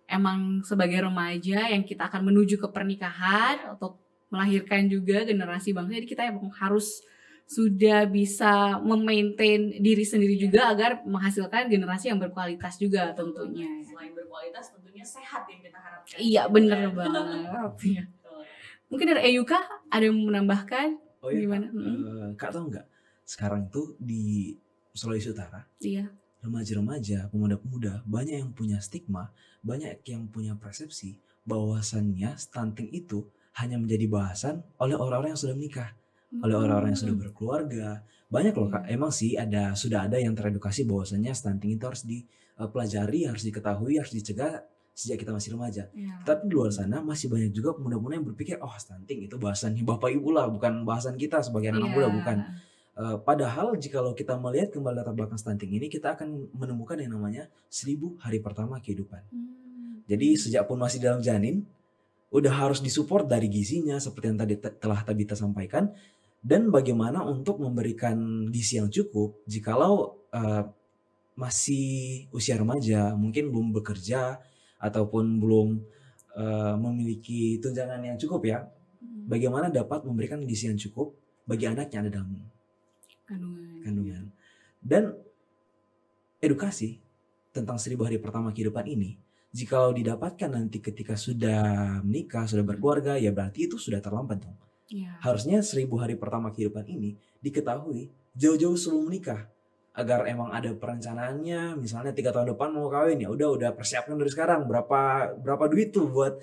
emang sebagai remaja yang kita akan menuju ke pernikahan untuk melahirkan juga generasi bangsa. Jadi kita emang harus sudah bisa memaintain diri sendiri juga agar menghasilkan generasi yang berkualitas juga tentunya. Selain berkualitas tentunya sehat yang kita harapkan. Iya bener banget. Iya. Mungkin dari Eyuka ada yang menambahkan? Oh iya, Gimana? Kak tahu nggak? Sekarang tuh di Sulawesi Utara, Iya. remaja-remaja, pemuda-pemuda banyak yang punya stigma, banyak yang punya persepsi bahwasannya stunting itu hanya menjadi bahasan oleh orang-orang yang sudah menikah, oleh orang-orang yang sudah berkeluarga. Banyak loh Kak, emang sih sudah ada yang teredukasi bahwasannya stunting itu harus dipelajari, harus diketahui, harus dicegah sejak kita masih remaja. Iya. Tapi di luar sana masih banyak juga pemuda-pemuda yang berpikir, oh stunting itu bahasannya bapak ibu lah, bukan bahasan kita sebagai anak muda, bukan. Padahal jikalau kita melihat kembali latar belakang stunting ini, kita akan menemukan yang namanya 1000 hari pertama kehidupan. Jadi sejak pun masih dalam janin, udah harus disupport dari gizinya seperti yang tadi telah Tabita sampaikan, dan bagaimana untuk memberikan gizi yang cukup jikalau masih usia remaja, mungkin belum bekerja ataupun belum memiliki tunjangan yang cukup ya. Bagaimana dapat memberikan gizi yang cukup bagi anak yang ada dalam kandungan. Dan edukasi tentang 1000 hari pertama kehidupan ini, jikalau didapatkan nanti ketika sudah menikah, sudah berkeluarga, ya berarti itu sudah terlambat dong. Harusnya 1000 hari pertama kehidupan ini diketahui jauh-jauh sebelum menikah, agar emang ada perencanaannya. Misalnya 3 tahun depan mau kawin, ya udah persiapkan dari sekarang berapa duit tuh buat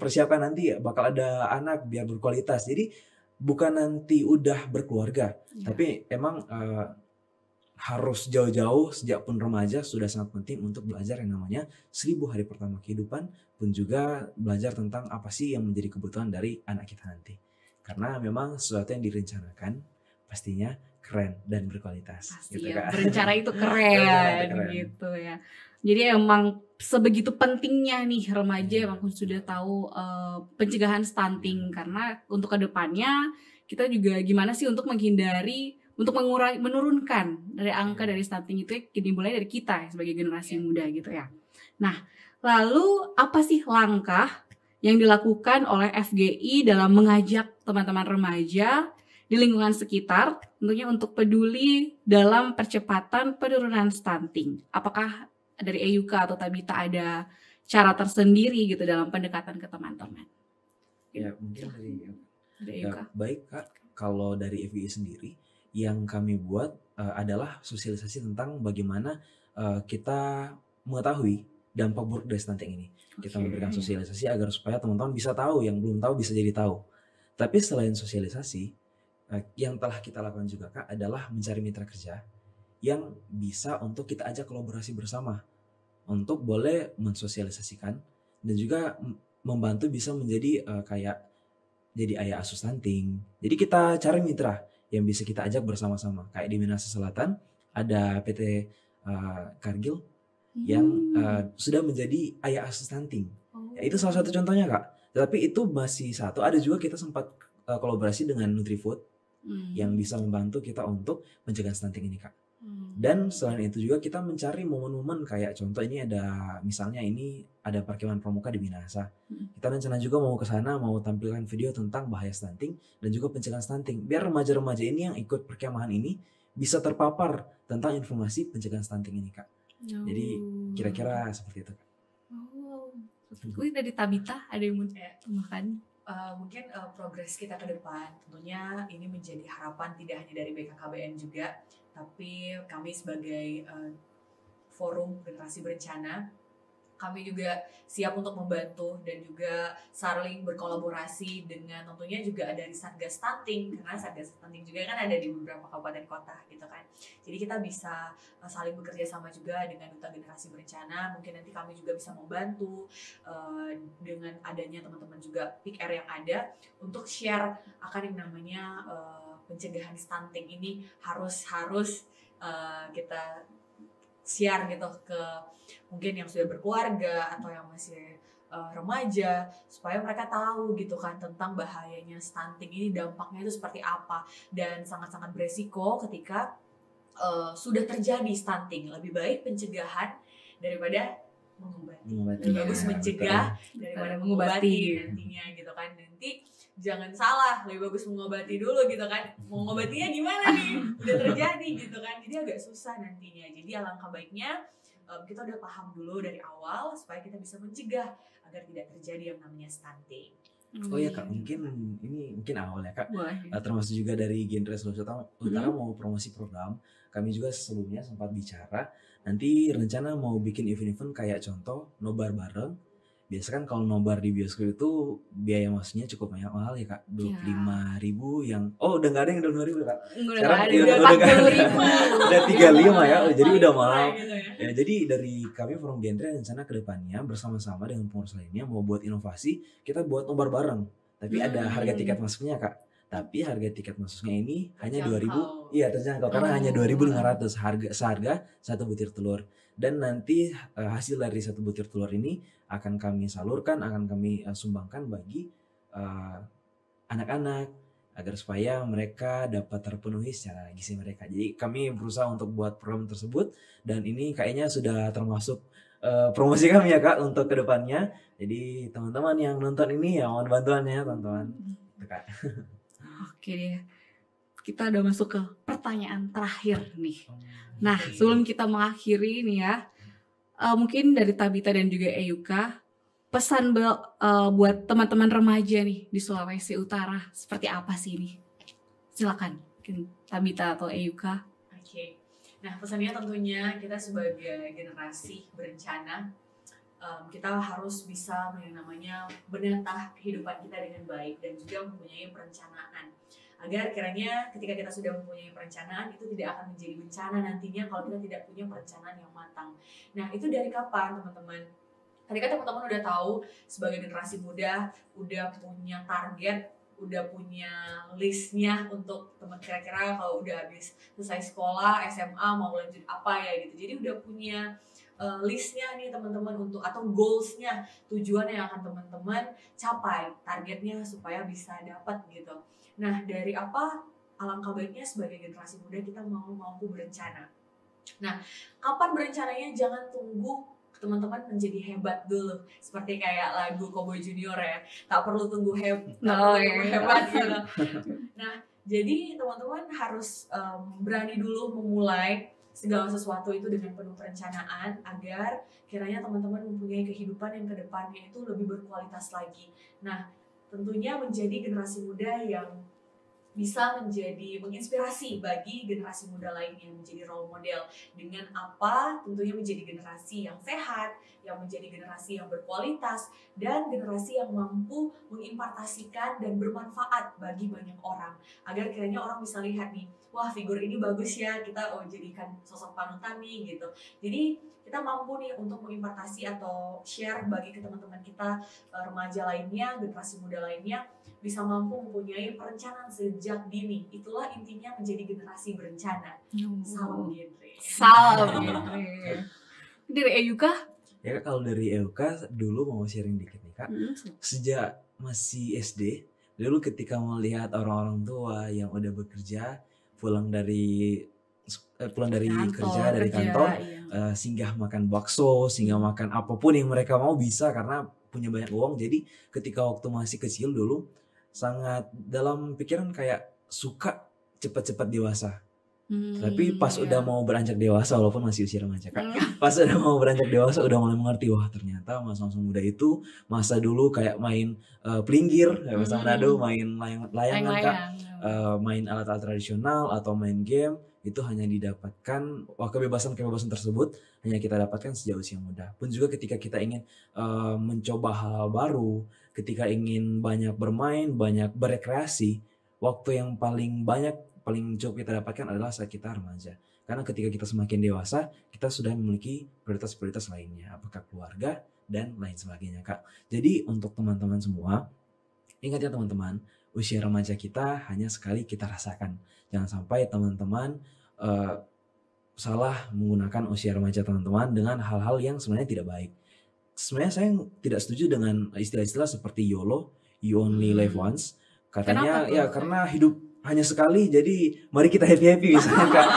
persiapkan nanti bakal ada anak biar berkualitas. Jadi bukan nanti udah berkeluarga, tapi emang harus jauh-jauh sejak pun remaja sudah sangat penting untuk belajar yang namanya 1000 hari pertama kehidupan, pun juga belajar tentang apa sih yang menjadi kebutuhan dari anak kita nanti. Karena memang sesuatu yang direncanakan pastinya keren dan berkualitas. Pasti gitu, ya, Kak. berencana itu keren gitu ya. Jadi emang sebegitu pentingnya nih remaja emang sudah tahu pencegahan stunting, karena untuk kedepannya kita juga gimana sih untuk menghindari, untuk menurunkan dari angka dari stunting itu dimulai dari kita ya, sebagai generasi muda gitu ya. Nah, lalu apa sih langkah yang dilakukan oleh FGI dalam mengajak teman-teman remaja di lingkungan sekitar tentunya untuk peduli dalam percepatan penurunan stunting? Apakah dari Eyuka atau Tabita ada cara tersendiri gitu dalam pendekatan ke teman-teman? Ya mungkin dari Eyuka. Baik Kak, kalau dari FGI sendiri yang kami buat adalah sosialisasi tentang bagaimana kita mengetahui dampak buruk dari stunting ini. Kita memberikan sosialisasi agar supaya teman-teman bisa tahu, yang belum tahu bisa jadi tahu. Tapi selain sosialisasi, yang telah kita lakukan juga Kak adalah mencari mitra kerja yang bisa untuk kita ajak kolaborasi bersama untuk boleh mensosialisasikan dan juga membantu bisa menjadi kayak jadi ayah asuh stunting. Jadi kita cari mitra yang bisa kita ajak bersama-sama. Kayak di Minahasa Selatan ada PT Kargil yang sudah menjadi ayah asuh stunting. Ya, itu salah satu contohnya Kak. Tapi itu masih satu. Ada juga kita sempat kolaborasi dengan Nutrifood yang bisa membantu kita untuk mencegah stunting ini Kak. Dan selain itu juga kita mencari momen-momen kayak contoh ini ada, misalnya ini ada Perkemahan Pramuka di Minahasa. Kita rencana juga mau ke sana, mau tampilkan video tentang bahaya stunting dan juga pencegahan stunting. Biar remaja-remaja ini yang ikut perkemahan ini bisa terpapar tentang informasi pencegahan stunting ini Kak. Jadi kira-kira seperti itu Kak. Mungkin dari Tabita ada yang mau tambahkan? Mungkin progres kita ke depan tentunya ini menjadi harapan tidak hanya dari BKKBN juga, tapi kami sebagai forum generasi berencana, kami juga siap untuk membantu dan juga saling berkolaborasi dengan tentunya juga ada di Satgas Stunting, karena Satgas Stunting juga kan ada di beberapa kabupaten kota gitu kan. Jadi kita bisa saling bekerja sama juga dengan Duta Generasi Berencana. Mungkin nanti kami juga bisa membantu dengan adanya teman-teman juga PIK R yang ada untuk share akan yang namanya pencegahan stunting ini harus kita share gitu ke mungkin yang sudah berkeluarga atau yang masih remaja, supaya mereka tahu gitu kan tentang bahayanya stunting ini, dampaknya itu seperti apa dan sangat-sangat beresiko ketika sudah terjadi stunting. Lebih baik pencegahan daripada mengobati. Lebih bagus mencegah daripada mengobati nantinya gitu kan. Nanti jangan salah, lebih bagus mengobati dulu gitu kan. Mau ngobatinya gimana nih? Udah terjadi gitu kan. Jadi agak susah nantinya. Jadi alangkah baiknya kita udah paham dulu dari awal supaya kita bisa mencegah agar tidak terjadi yang namanya stunting. Oh ya Kak, mungkin awal ya Kak. Boleh. Termasuk juga dari Genre Sulawesi Utara mau promosi program. Kami juga sebelumnya sempat bicara, nanti rencana mau bikin event-event kayak contoh nobar bareng. Biasa kan kalau nobar di bioskop itu biaya masuknya cukup mahal ya Kak, 25.000 yang udah nggak ada yang 25.000 Kak. Sekarang udah 45. udah 35 ya, jadi udah mahal. Gitu ya. Ya, jadi dari kami Forum Genre rencana kedepannya bersama-sama dengan pengurus lainnya mau buat inovasi, kita buat nobar bareng. Tapi ada harga tiket masuknya Kak. Tapi harga tiket masuknya ini hanya 2.000. Iya, terjangkau karena hanya 2.500 seharga satu butir telur. Dan nanti hasil dari satu butir telur ini akan kami salurkan, akan kami sumbangkan bagi anak-anak agar supaya mereka dapat terpenuhi secara gizi mereka. Jadi kami berusaha untuk buat program tersebut dan ini kayaknya sudah termasuk promosi kami ya Kak untuk kedepannya. Jadi teman-teman yang nonton ini ya mohon bantuannya teman-teman. Kak. Oke deh, kita udah masuk ke pertanyaan terakhir nih. Nah, sebelum kita mengakhiri nih ya, mungkin dari Tabita dan juga Eyuka, pesan buat teman-teman remaja nih di Sulawesi Utara seperti apa sih ini? Silakan, mungkin Tabita atau Eyuka. Oke. Nah, pesannya tentunya kita sebagai generasi berencana, kita harus bisa yang namanya menatah kehidupan kita dengan baik dan juga mempunyai perencanaan agar kiranya ketika kita sudah mempunyai perencanaan itu tidak akan menjadi bencana nantinya kalau kita tidak punya perencanaan yang matang. Nah, itu dari kapan teman-teman? Ketika teman-teman udah tahu sebagai generasi muda udah punya target, udah punya listnya untuk teman kira-kira kalau udah habis selesai sekolah SMA mau lanjut apa ya gitu. Jadi udah punya listnya nih teman-teman untuk atau goalsnya, tujuan yang akan teman-teman capai, targetnya supaya bisa dapat gitu. Nah, dari apa? Alangkah baiknya sebagai generasi muda kita mampu berencana. Nah, kapan berencananya? Jangan tunggu teman-teman menjadi hebat dulu, seperti kayak lagu Cowboy Junior ya, tak perlu tunggu hebat gitu. Nah, jadi teman-teman harus berani dulu memulai segala sesuatu itu dengan penuh perencanaan agar kiranya teman-teman mempunyai kehidupan yang kedepannya itu lebih berkualitas lagi. Nah, tentunya menjadi generasi muda yang bisa menginspirasi bagi generasi muda lainnya, menjadi role model dengan apa? Tentunya menjadi generasi yang sehat, yang menjadi generasi yang berkualitas, dan generasi yang mampu mengimpartasikan dan bermanfaat bagi banyak orang. Agar kiranya orang bisa lihat nih, wah figur ini bagus ya, kita jadikan sosok panutan nih gitu. Jadi kita mampu nih untuk mengimpartasi atau share bagi ke teman-teman kita remaja lainnya, generasi muda lainnya, bisa mampu mempunyai perencanaan sejak dini. Itulah intinya menjadi generasi berencana. Salam genre. Salam genre. Dari Eyuka? Ya kalau dari Eyuka dulu mau sharing dikit nih Kak. Sejak masih SD, dulu ketika melihat orang-orang tua yang udah bekerja, pulang dari kerja dari kantor, singgah makan bakso, singgah makan apapun yang mereka mau bisa karena punya banyak uang. Jadi ketika waktu masih kecil dulu sangat dalam pikiran kayak suka cepat-cepat dewasa. Tapi pas udah mau beranjak dewasa walaupun masih usia remaja Kak. Pas udah mau beranjak dewasa udah mulai mengerti wah ternyata masa-masa muda itu masa dulu kayak main pelinggir, kayak masa Manado main layangan Kak. Main alat-alat tradisional atau main game itu hanya didapatkan kebebasan tersebut hanya kita dapatkan sejak usia muda. Pun juga ketika kita ingin mencoba hal baru, ketika ingin banyak bermain, banyak berekreasi, waktu yang paling cukup kita dapatkan adalah saat kita remaja. Karena ketika kita semakin dewasa, kita sudah memiliki prioritas-prioritas lainnya, apakah keluarga dan lain sebagainya Kak. Jadi untuk teman-teman semua, ingat ya teman-teman, usia remaja kita hanya sekali kita rasakan. Jangan sampai teman-teman salah menggunakan usia remaja teman-teman dengan hal-hal yang sebenarnya tidak baik. Sebenarnya saya tidak setuju dengan istilah-istilah seperti YOLO, you only live once. Katanya ya karena hidup hanya sekali, jadi mari kita happy misalnya Kak.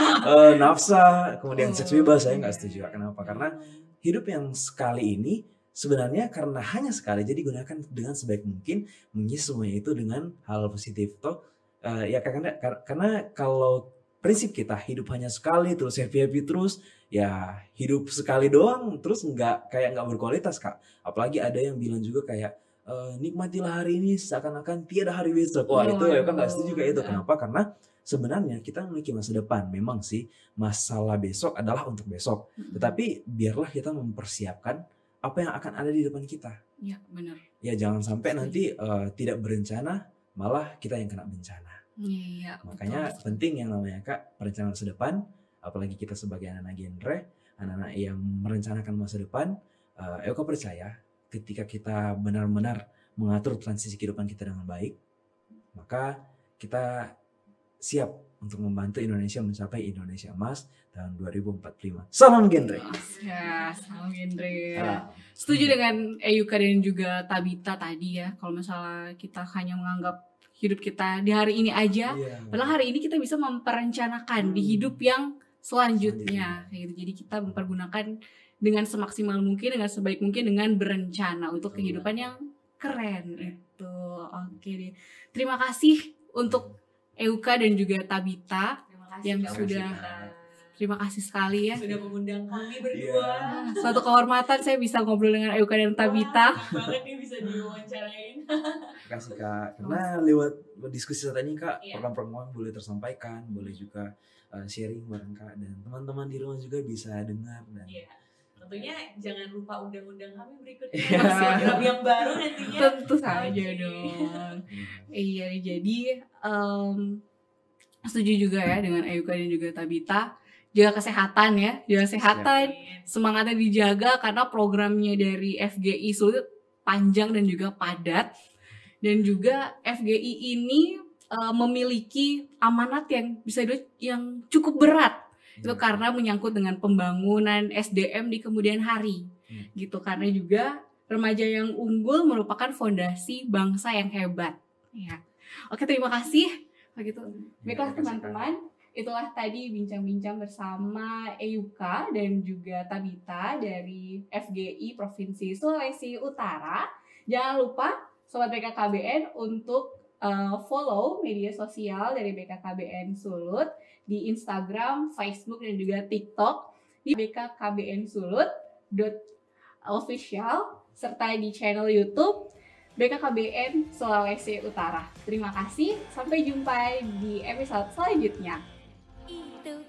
Nafsa, kemudian seks bebas, saya nggak setuju. Kenapa? Karena hidup yang sekali ini sebenarnya karena hanya sekali, jadi gunakan dengan sebaik mungkin, mengisi semuanya itu dengan hal positif. Toh ya karena kalau prinsip kita hidup hanya sekali terus happy terus, ya hidup sekali doang terus nggak berkualitas Kak. Apalagi ada yang bilang juga kayak nikmatilah hari ini seakan-akan tiada hari besok. Wah itu ya kan nggak setuju kayak itu. Kenapa? Karena sebenarnya kita memiliki masa depan. Memang sih masalah besok adalah untuk besok. Tetapi biarlah kita mempersiapkan apa yang akan ada di depan kita. Iya, benar. Ya jangan sampai nanti tidak berencana malah kita yang kena bencana. Iya. Makanya betul. penting yang namanya Kak perencanaan masa depan. Apalagi kita sebagai anak-anak genre, anak-anak yang merencanakan masa depan. Aku percaya ketika kita benar-benar mengatur transisi kehidupan kita dengan baik, maka kita siap untuk membantu Indonesia mencapai Indonesia Emas tahun 2045. Salam genre. Ya, salam genre. Ah. Setuju dengan Eyuka dan juga Tabita tadi ya. Kalau misalnya kita hanya menganggap hidup kita di hari ini aja, Iya. padahal hari ini kita bisa memperencanakan di hidup yang selanjutnya. Kayak gitu. Jadi kita mempergunakan dengan semaksimal mungkin, dengan sebaik mungkin, dengan berencana untuk kehidupan yang keren itu. Oke deh. Terima kasih untuk Eyuka dan juga Tabita. Terima kasih Yang Kak sudah Tabita. Terima kasih sekali ya. Sudah mengundang kami berdua. Suatu kehormatan saya bisa ngobrol dengan Eyuka dan Tabita. Wah, enak banget nih bisa diwawancarain. Terima kasih Kak. Karena lewat diskusi saat ini Kak, Iya. program-program boleh tersampaikan, boleh juga sharing bareng Kak, dan teman-teman di rumah juga bisa dengar dan Iya. Tentunya jangan lupa undang-undang kami berikutnya. Iya. Program yang baru nantinya. Tentu saja Oke. dong. Iya, jadi setuju juga ya dengan Eyuka dan juga Tabita. Jaga kesehatan ya, jaga kesehatan. Semangatnya dijaga karena programnya dari FGI Sulut panjang dan juga padat. Dan juga FGI ini memiliki amanat yang bisa yang cukup berat. Itu karena menyangkut dengan pembangunan SDM di kemudian hari. Gitu, karena juga remaja yang unggul merupakan fondasi bangsa yang hebat. Ya. Oke, terima kasih. Begitu. Baiklah teman-teman. Itulah tadi bincang-bincang bersama Eyuka dan juga Tabita dari FGI Provinsi Sulawesi Utara. Jangan lupa Sobat BKKBN untuk follow media sosial dari BKKBN Sulut di Instagram, Facebook, dan juga TikTok di bkkbnsulut.official serta di channel YouTube BKKBN Sulawesi Utara. Terima kasih, sampai jumpa di episode selanjutnya. Itu